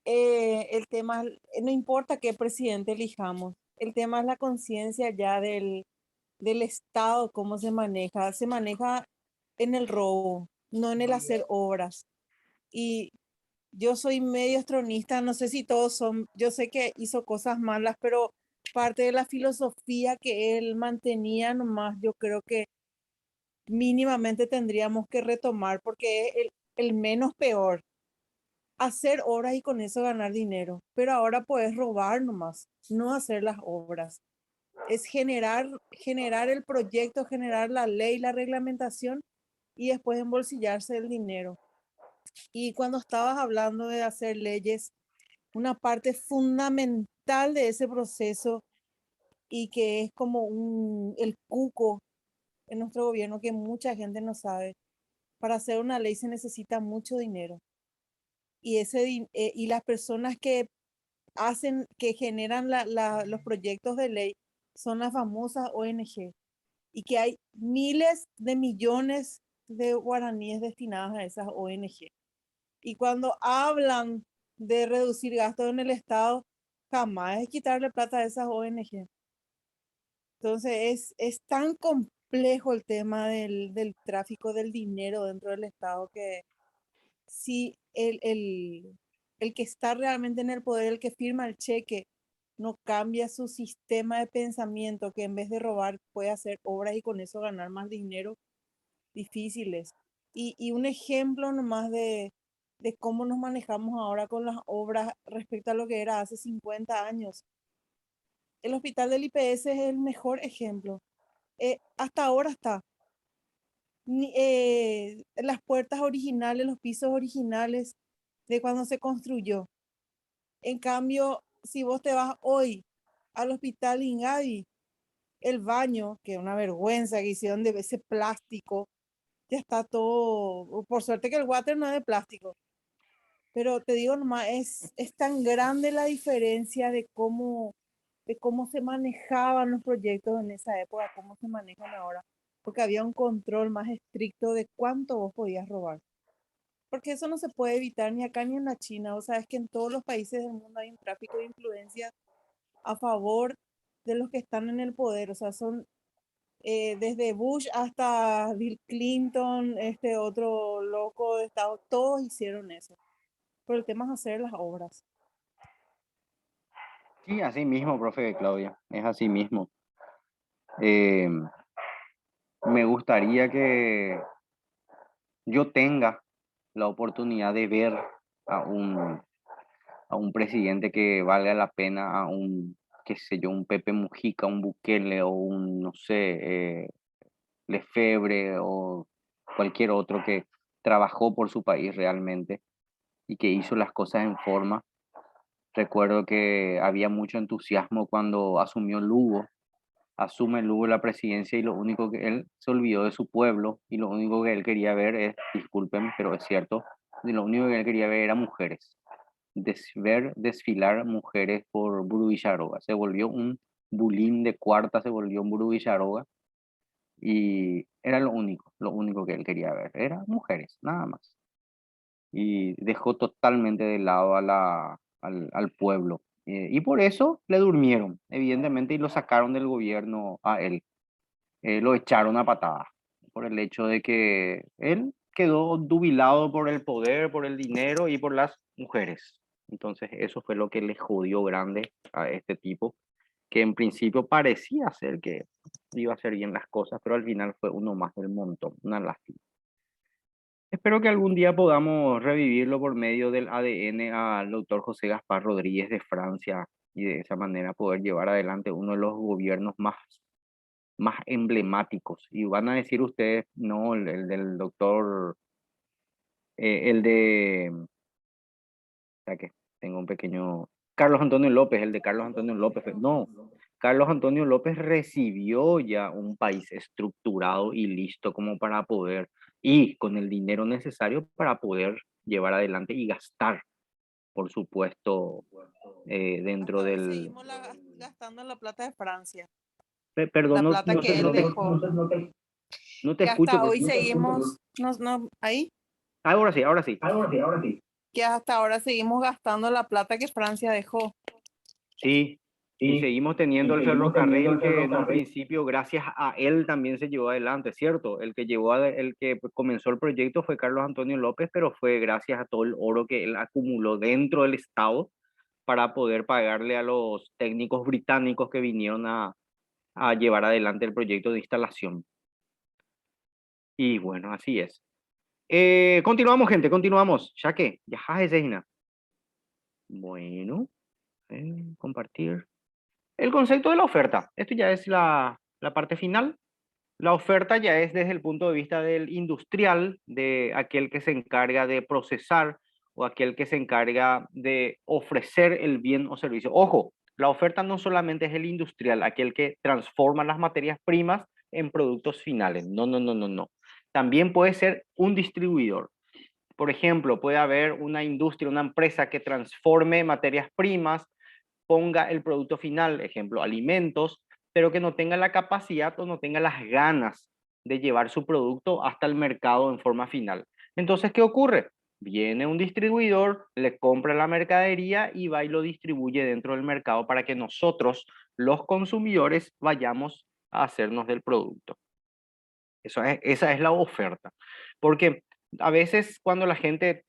el tema, no importa qué presidente elijamos, el tema es la conciencia ya del Estado, cómo se maneja. Se maneja en el robo, no en el hacer obras. Y yo soy medio estronista, no sé si todos son, yo sé que hizo cosas malas, pero parte de la filosofía que él mantenía nomás, yo creo que mínimamente tendríamos que retomar porque es el menos peor. Hacer obras y con eso ganar dinero, pero ahora puedes robar nomás, no hacer las obras. Es generar el proyecto, generar la ley, la reglamentación y después embolsillarse el dinero. Y cuando estabas hablando de hacer leyes, una parte fundamental de ese proceso y que es como el cuco en nuestro gobierno que mucha gente no sabe, para hacer una ley se necesita mucho dinero. Y, y las personas que hacen, que generan los proyectos de ley son las famosas ONG y que hay miles de millones de guaraníes destinadas a esas ONG. Y cuando hablan de reducir gastos en el Estado, jamás es quitarle plata a esas ONG. Entonces es tan complejo el tema del tráfico del dinero dentro del Estado que si el que está realmente en el poder, el que firma el cheque, no cambia su sistema de pensamiento, que en vez de robar puede hacer obras y con eso ganar más dinero, difíciles. Y un ejemplo nomás de cómo nos manejamos ahora con las obras respecto a lo que era hace 50 años. El hospital del IPS es el mejor ejemplo. Hasta ahora está. Las puertas originales, los pisos originales de cuando se construyó. En cambio, si vos te vas hoy al hospital Ingavi, el baño, que es una vergüenza que hicieron de ese plástico, ya está todo, por suerte que el water no es de plástico. Pero te digo nomás, es tan grande la diferencia de cómo se manejaban los proyectos en esa época, cómo se manejan ahora, porque había un control más estricto de cuánto vos podías robar. Porque eso no se puede evitar ni acá ni en la China. O sea, es que en todos los países del mundo hay un tráfico de influencia a favor de los que están en el poder. O sea, son desde Bush hasta Bill Clinton, este otro loco de Estado, todos hicieron eso. Pero el tema es hacer las obras. Sí, así mismo, profe Claudia, es así mismo. Me gustaría que yo tenga la oportunidad de ver a un presidente que valga la pena, a un, qué sé yo, un Pepe Mujica, un Bukele o un, no sé, Lefebvre o cualquier otro que trabajó por su país realmente y que hizo las cosas en forma. Recuerdo que había mucho entusiasmo cuando asumió Lugo, asume Lugo la presidencia y lo único que él se olvidó de su pueblo y lo único que él quería ver es, disculpen, pero es cierto, y lo único que él quería ver era mujeres, ver desfilar mujeres por Buru Villaroga. Se volvió un bulín de cuarta, se volvió un Buru Villaroga y era lo único que él quería ver, era mujeres, nada más. Y dejó totalmente de lado al pueblo. Y por eso le durmieron, evidentemente, y lo sacaron del gobierno a él. Lo echaron a patada por el hecho de que él quedó dubilado por el poder, por el dinero y por las mujeres. Entonces eso fue lo que le jodió grande a este tipo, que en principio parecía ser que iba a hacer bien las cosas, pero al final fue uno más del montón, una lástima. Espero que algún día podamos revivirlo por medio del ADN al doctor José Gaspar Rodríguez de Francia y de esa manera poder llevar adelante uno de los gobiernos más más emblemáticos. Y van a decir ustedes, no, el del doctor, el de, ya que tengo un pequeño, Carlos Antonio López, el de Carlos Antonio López. No, Carlos Antonio López recibió ya un país estructurado y listo como para poder, y con el dinero necesario para poder llevar adelante y gastar, por supuesto, dentro Hasta hoy del... seguimos gastando la plata de Francia, Perdón, la no, plata que él dejó. no te Que escucho. hasta hoy seguimos, ahí, Ahora sí, ahora sí. que hasta ahora seguimos gastando la plata que Francia dejó. Sí, y seguimos teniendo el ferrocarril que en un principio gracias a él también se llevó adelante, ¿cierto? El que comenzó el proyecto fue Carlos Antonio López, pero fue gracias a todo el oro que él acumuló dentro del Estado para poder pagarle a los técnicos británicos que vinieron a llevar adelante el proyecto de instalación. Y bueno, así es. Continuamos, gente, continuamos. Ya que, ya Gina. Bueno, compartir. El concepto de la oferta. Esto ya es la parte final. La oferta ya es desde el punto de vista del industrial, de aquel que se encarga de procesar o aquel que se encarga de ofrecer el bien o servicio. Ojo, la oferta no solamente es el industrial, aquel que transforma las materias primas en productos finales. No, no, no, no, no. También puede ser un distribuidor. Por ejemplo, puede haber una industria, una empresa que transforme materias primas, ponga el producto final, ejemplo, alimentos, pero que no tenga la capacidad o no tenga las ganas de llevar su producto hasta el mercado en forma final. Entonces, ¿qué ocurre? Viene un distribuidor, le compra la mercadería y va y lo distribuye dentro del mercado para que nosotros, los consumidores, vayamos a hacernos del producto. Esa es la oferta. Porque a veces cuando la gente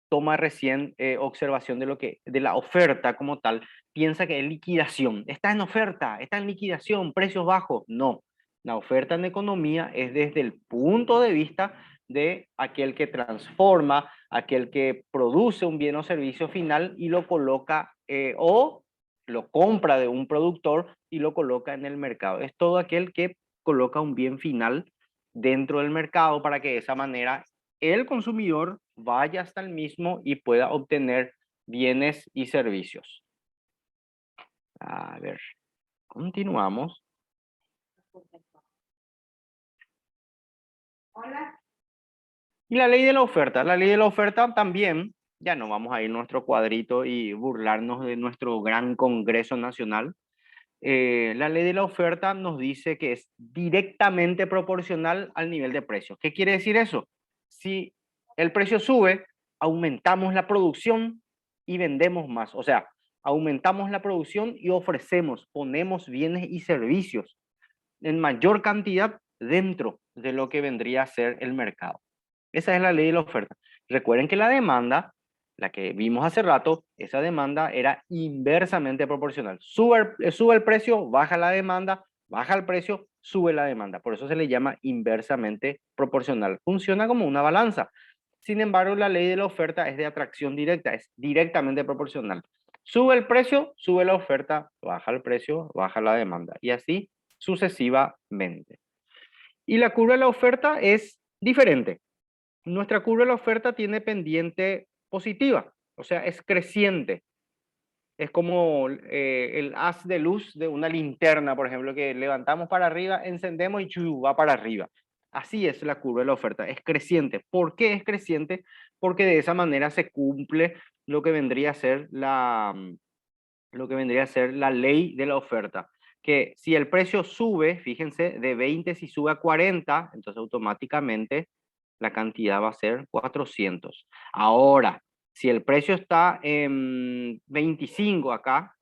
toma recién observación de la oferta como tal, piensa que es liquidación. Está en oferta, está en liquidación, precios bajos. No, la oferta en economía es desde el punto de vista de aquel que transforma, aquel que produce un bien o servicio final y lo coloca o lo compra de un productor y lo coloca en el mercado. Es todo aquel que coloca un bien final dentro del mercado para que de esa manera el consumidor vaya hasta el mismo y pueda obtener bienes y servicios. A ver, continuamos. Hola. Y la ley de la oferta. La ley de la oferta también, ya no vamos a ir a nuestro cuadrito y burlarnos de nuestro gran Congreso Nacional. La ley de la oferta nos dice que es directamente proporcional al nivel de precios. ¿Qué quiere decir eso? Si el precio sube, aumentamos la producción y vendemos más. O sea, aumentamos la producción y ofrecemos, ponemos bienes y servicios en mayor cantidad dentro de lo que vendría a ser el mercado. Esa es la ley de la oferta. Recuerden que la demanda, la que vimos hace rato, esa demanda era inversamente proporcional. Sube el precio, baja la demanda, baja el precio, sube la demanda. Por eso se le llama inversamente proporcional. Funciona como una balanza. Sin embargo, la ley de la oferta es de atracción directa, es directamente proporcional. Sube el precio, sube la oferta, baja el precio, baja la demanda. Y así sucesivamente. Y la curva de la oferta es diferente. Nuestra curva de la oferta tiene pendiente positiva, o sea, es creciente. Es como el haz de luz de una linterna, por ejemplo, que levantamos para arriba, encendemos y va para arriba. Así es la curva de la oferta, es creciente. ¿Por qué es creciente? Porque de esa manera se cumple lo que vendría a ser la ley de la oferta. Que si el precio sube, fíjense, de 20 si sube a 40, entonces automáticamente la cantidad va a ser 400. Ahora, si el precio está en 25 acá,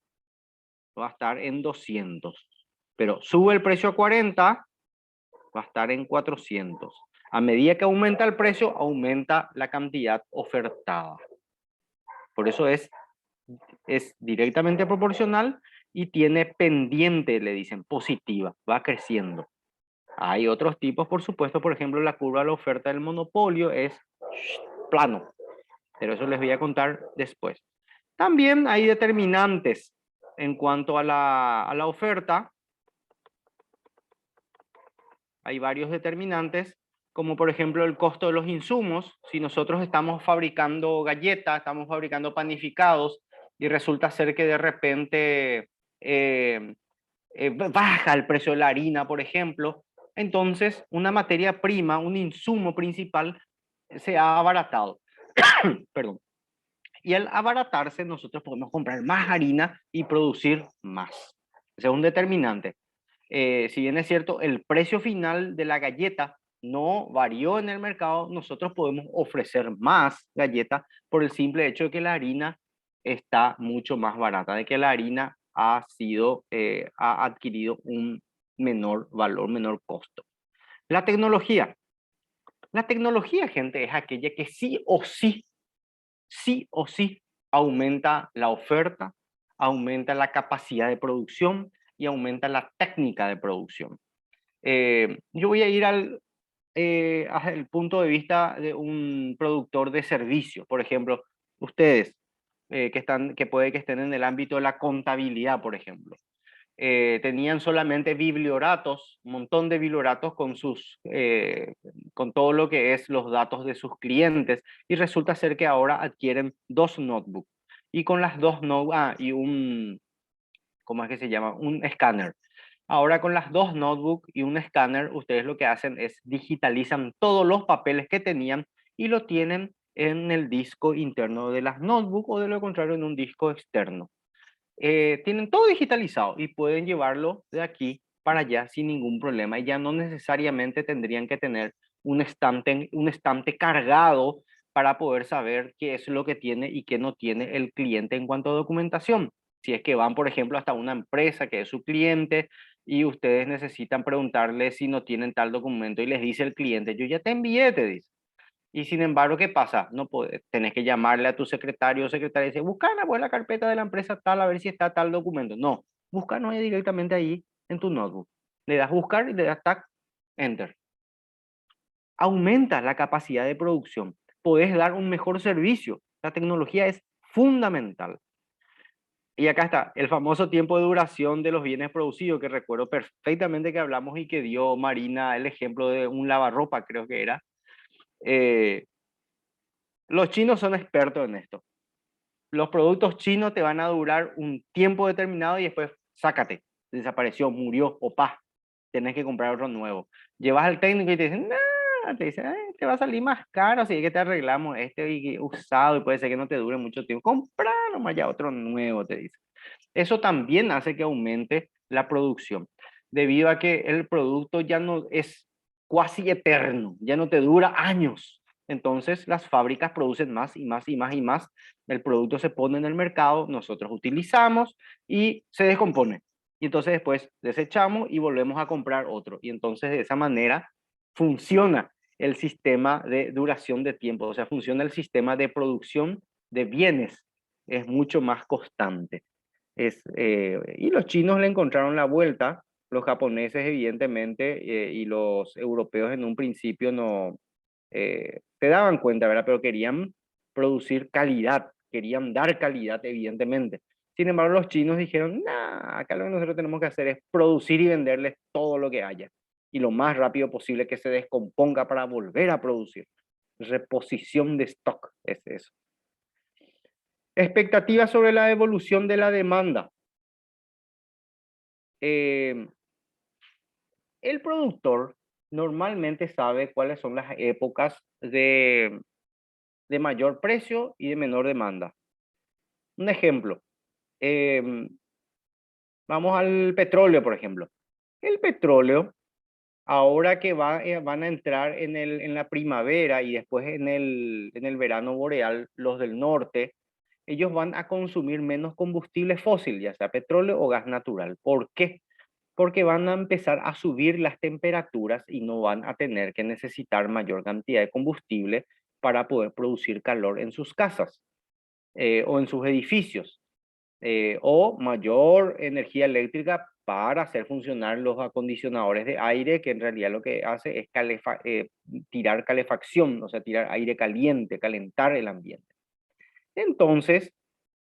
va a estar en 200. Pero sube el precio a 40, va a estar en 400. A medida que aumenta el precio, aumenta la cantidad ofertada. Por eso es directamente proporcional y tiene pendiente, le dicen, positiva, va creciendo. Hay otros tipos, por supuesto, por ejemplo, la curva de la oferta del monopolio es plano, pero eso les voy a contar después. También hay determinantes en cuanto a la oferta. Hay varios determinantes, como por ejemplo el costo de los insumos. Si nosotros estamos fabricando galletas, estamos fabricando panificados, y resulta ser que de repente baja el precio de la harina, por ejemplo, entonces una materia prima, un insumo principal, se ha abaratado. Perdón. Y al abaratarse, nosotros podemos comprar más harina y producir más. Ese es un determinante. Si bien es cierto, el precio final de la galleta no varió en el mercado, nosotros podemos ofrecer más galletas por el simple hecho de que la harina está mucho más barata, de que la harina ha adquirido un menor valor, menor costo. La tecnología. La tecnología, gente, es aquella que sí o sí aumenta la oferta, aumenta la capacidad de producción y aumenta la técnica de producción. Yo voy a ir al punto de vista de un productor de servicios. Por ejemplo, ustedes que puede que estén en el ámbito de la contabilidad, por ejemplo. Tenían solamente biblioratos, un montón de biblioratos con todo lo que es los datos de sus clientes, y resulta ser que ahora adquieren 2 notebooks y con las 2 y ¿cómo es que se llama? Un escáner. Ahora con las 2 notebooks y un escáner, ustedes lo que hacen es digitalizan todos los papeles que tenían y lo tienen en el disco interno de las notebooks, o de lo contrario en un disco externo. Tienen todo digitalizado y pueden llevarlo de aquí para allá sin ningún problema, y ya no necesariamente tendrían que tener un estante cargado para poder saber qué es lo que tiene y qué no tiene el cliente en cuanto a documentación. Si es que van, por ejemplo, hasta una empresa que es su cliente y ustedes necesitan preguntarle si no tienen tal documento, y les dice el cliente, yo ya te envié, te dice. Y sin embargo, ¿qué pasa? No puedes, tenés que llamarle a tu secretario o secretaria y decir, busca pues, la carpeta de la empresa tal, a ver si está tal documento. No, búscanos directamente ahí en tu notebook. Le das buscar y le das tag, enter. Aumenta la capacidad de producción. Podés dar un mejor servicio. La tecnología es fundamental. Y acá está, el famoso tiempo de duración de los bienes producidos, que recuerdo perfectamente que hablamos y que dio Marina el ejemplo de un lavarropa, creo que era. Los chinos son expertos en esto. Los productos chinos te van a durar un tiempo determinado y después sácate, desapareció, murió, o tenés que comprar otro nuevo. Llevas al técnico y te dicen, te dicen, te va a salir más caro, así que te arreglamos este usado y puede ser que no te dure mucho tiempo. Compra nomás ya otro nuevo, te dicen. Eso también hace que aumente la producción, debido a que el producto ya no es cuasi eterno, ya no te dura años. Entonces las fábricas producen más y más y más y más. El producto se pone en el mercado, nosotros utilizamos y se descompone. Y entonces después desechamos y volvemos a comprar otro. Y entonces de esa manera funciona el sistema de duración de tiempo. O sea, funciona el sistema de producción de bienes. Es mucho más constante. Y los chinos le encontraron la vuelta. Los japoneses evidentemente y los europeos en un principio no se daban cuenta, ¿verdad? Pero querían producir calidad, querían dar calidad evidentemente. Sin embargo, los chinos dijeron, nah, acá lo que nosotros tenemos que hacer es producir y venderles todo lo que haya, y lo más rápido posible que se descomponga para volver a producir. Reposición de stock es eso. Expectativas sobre la evolución de la demanda. El productor normalmente sabe cuáles son las épocas de mayor precio y de menor demanda. Un ejemplo, vamos al petróleo, por ejemplo. El petróleo, ahora que van a entrar en la primavera y después en el verano boreal, los del norte, ellos van a consumir menos combustible fósil, ya sea petróleo o gas natural. ¿Por qué? Porque van a empezar a subir las temperaturas y no van a tener que necesitar mayor cantidad de combustible para poder producir calor en sus casas o en sus edificios, o mayor energía eléctrica para hacer funcionar los acondicionadores de aire, que en realidad lo que hace es tirar calefacción, o sea, tirar aire caliente, calentar el ambiente. Entonces,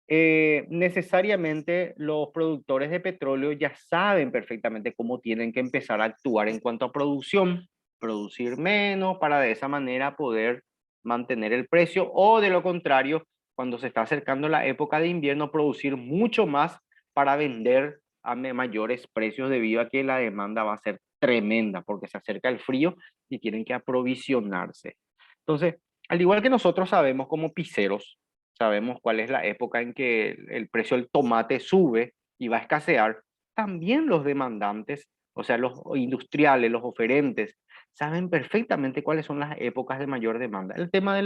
necesariamente los productores de petróleo ya saben perfectamente cómo tienen que empezar a actuar en cuanto a producción, producir menos para de esa manera poder mantener el precio, o de lo contrario, cuando se está acercando la época de invierno, producir mucho más para vender a mayores precios debido a que la demanda va a ser tremenda porque se acerca el frío y tienen que aprovisionarse. Entonces, al igual que nosotros sabemos como piseros, sabemos cuál es la época en que el precio del tomate sube y va a escasear, también los demandantes, o sea, los industriales, los oferentes, saben perfectamente cuáles son las épocas de mayor demanda. El tema de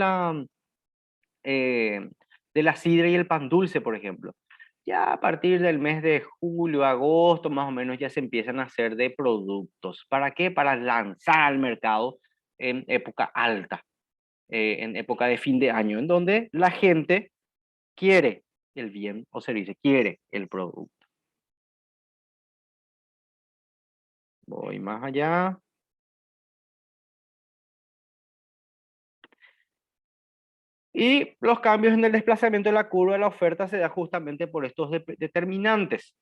la sidra y el pan dulce, por ejemplo. Ya a partir del mes de julio, agosto, más o menos, ya se empiezan a hacer de productos. ¿Para qué? Para lanzar al mercado en época alta, en época de fin de año, en donde la gente quiere el bien o servicio, quiere el producto. Voy más allá. Y los cambios en el desplazamiento de la curva de la oferta se da justamente por estos determinantes.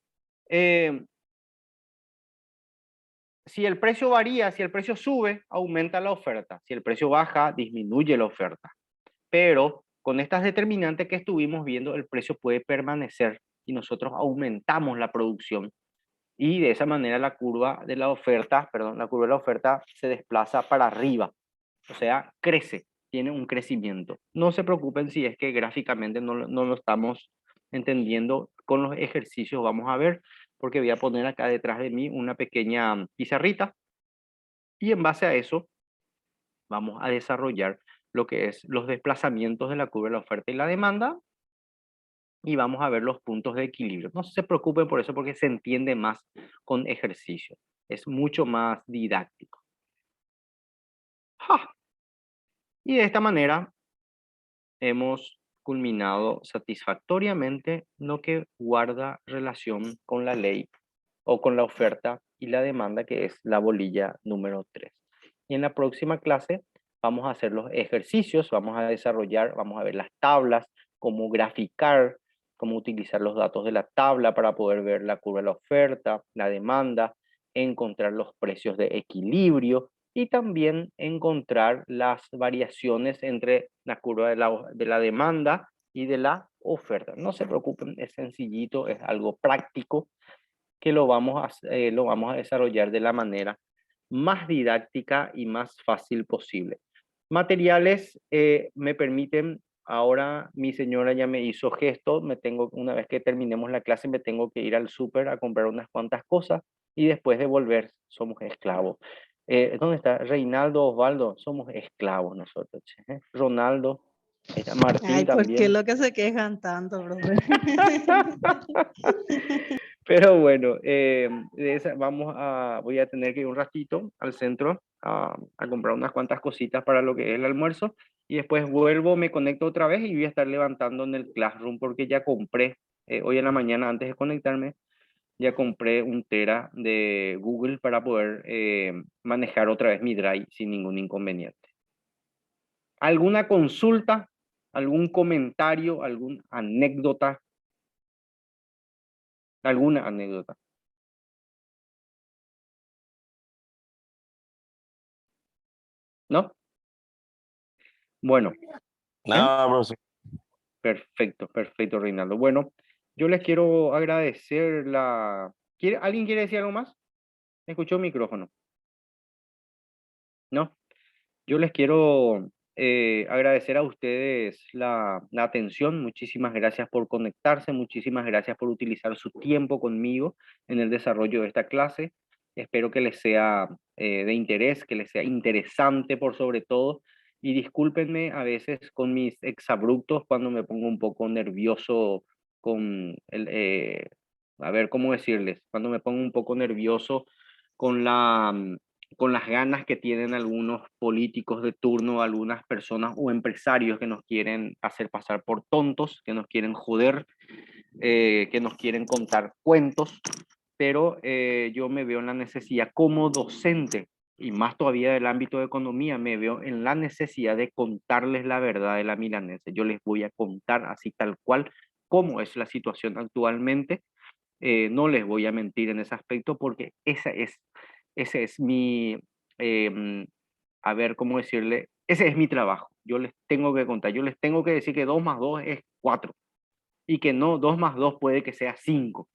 Si el precio varía, si el precio sube, aumenta la oferta. Si el precio baja, disminuye la oferta. Pero con estas determinantes que estuvimos viendo, el precio puede permanecer y nosotros aumentamos la producción. Y de esa manera la curva de la oferta, se desplaza para arriba. O sea, crece, tiene un crecimiento. No se preocupen si es que gráficamente no lo estamos entendiendo. Con los ejercicios vamos a ver, porque voy a poner acá detrás de mí una pequeña pizarrita. Y en base a eso, vamos a desarrollar lo que es los desplazamientos de la curva de la oferta y la demanda. Y vamos a ver los puntos de equilibrio. No se preocupen por eso, porque se entiende más con ejercicio. Es mucho más didáctico. ¡Ja! Y de esta manera hemos culminado satisfactoriamente lo que guarda relación con la ley o con la oferta y la demanda, que es la bolilla número 3. Y en la próxima clase vamos a hacer los ejercicios, vamos a desarrollar, vamos a ver las tablas, cómo graficar, cómo utilizar los datos de la tabla para poder ver la curva de la oferta, la demanda, encontrar los precios de equilibrio y también encontrar las variaciones entre la curva de la demanda y de la oferta. No se preocupen, es sencillito, es algo práctico que lo vamos a desarrollar de la manera más didáctica y más fácil posible. Materiales me permiten, ahora mi señora ya me hizo gesto, una vez que terminemos la clase me tengo que ir al súper a comprar unas cuantas cosas y después de volver somos esclavos. ¿Dónde está? Reinaldo, Osvaldo, somos esclavos nosotros. Ronaldo, está Martín. Ay, ¿por también. qué lo que se quejan tanto, profe? Pero bueno, voy a tener que ir un ratito al centro a comprar unas cuantas cositas para lo que es el almuerzo y después vuelvo, me conecto otra vez y voy a estar levantando en el Classroom porque ya compré, hoy en la mañana antes de conectarme, ya compré 1 tera de Google para poder manejar otra vez mi Drive sin ningún inconveniente. ¿Alguna consulta? ¿Algún comentario? ¿Alguna anécdota? ¿Alguna anécdota? ¿No? Bueno. Nada, profesor. Perfecto, perfecto, Reinaldo. Bueno, yo les quiero agradecer ¿Alguien quiere decir algo más? ¿Escuchó el micrófono? ¿No? Yo les quiero agradecer a ustedes la atención. Muchísimas gracias por conectarse, muchísimas gracias por utilizar su tiempo conmigo en el desarrollo de esta clase. Espero que les sea de interés, que les sea interesante por sobre todo. Y discúlpenme a veces con mis exabruptos cuando me pongo un poco nervioso con a ver cómo decirles, cuando me pongo un poco nervioso con las ganas que tienen algunos políticos de turno, algunas personas o empresarios que nos quieren hacer pasar por tontos, que nos quieren joder, que nos quieren contar cuentos, pero yo me veo en la necesidad como docente, y más todavía del ámbito de economía, me veo en la necesidad de contarles la verdad de la milanesa. Yo les voy a contar así tal cual cómo es la situación actualmente. No les voy a mentir en ese aspecto porque ese es mi, a ver, ¿cómo decirle? Ese es mi trabajo. Yo les tengo que contar, yo les tengo que decir que 2 más 2 es 4 y que no 2 más 2 puede que sea 5.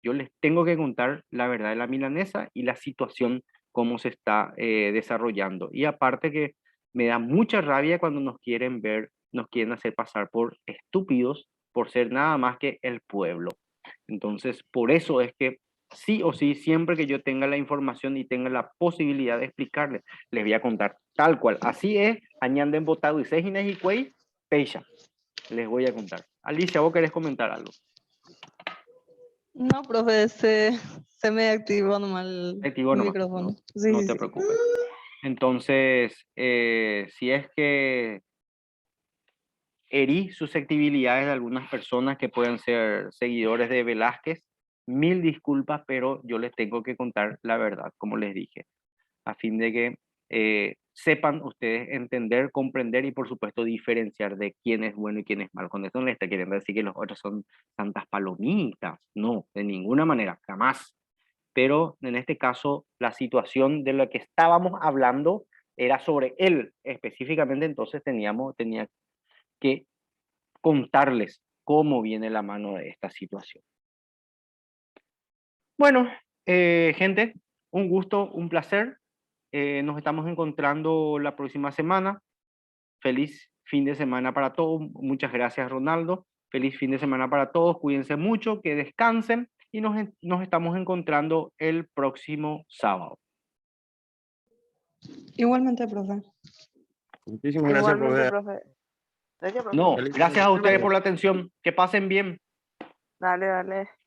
Yo les tengo que contar la verdad de la milanesa y la situación, cómo se está desarrollando. Y aparte que me da mucha rabia cuando nos quieren ver, nos quieren hacer pasar por estúpidos por ser nada más que el pueblo. Entonces, por eso es que sí o sí, siempre que yo tenga la información y tenga la posibilidad de explicarles, les voy a contar tal cual. Así es, añanden botado y sejines y cuey, pecha. Les voy a contar. Alicia, ¿vos querés comentar algo? No, profe, se me activó nomás el micrófono. No, Sí, no sí, te sí. preocupes. Entonces, si es que herí susceptibilidades de algunas personas que pueden ser seguidores de Velázquez, mil disculpas, pero yo les tengo que contar la verdad, como les dije, a fin de que sepan ustedes entender, comprender y por supuesto diferenciar de quién es bueno y quién es malo. Con esto no les está queriendo decir que los otros son santas palomitas, no, de ninguna manera, jamás. Pero en este caso, la situación de la que estábamos hablando era sobre él específicamente, entonces tenía que contarles cómo viene la mano de esta situación. Bueno, gente, un gusto, un placer. Nos estamos encontrando la próxima semana. Feliz fin de semana para todos. Muchas gracias, Ronaldo. Feliz fin de semana para todos. Cuídense mucho, que descansen y nos estamos encontrando el próximo sábado. Igualmente, profe. Muchísimas gracias, Igualmente, profe. profe. Gracias, profe. No, Feliz gracias a fin de ustedes semana. por la atención. Que pasen bien. Dale, dale.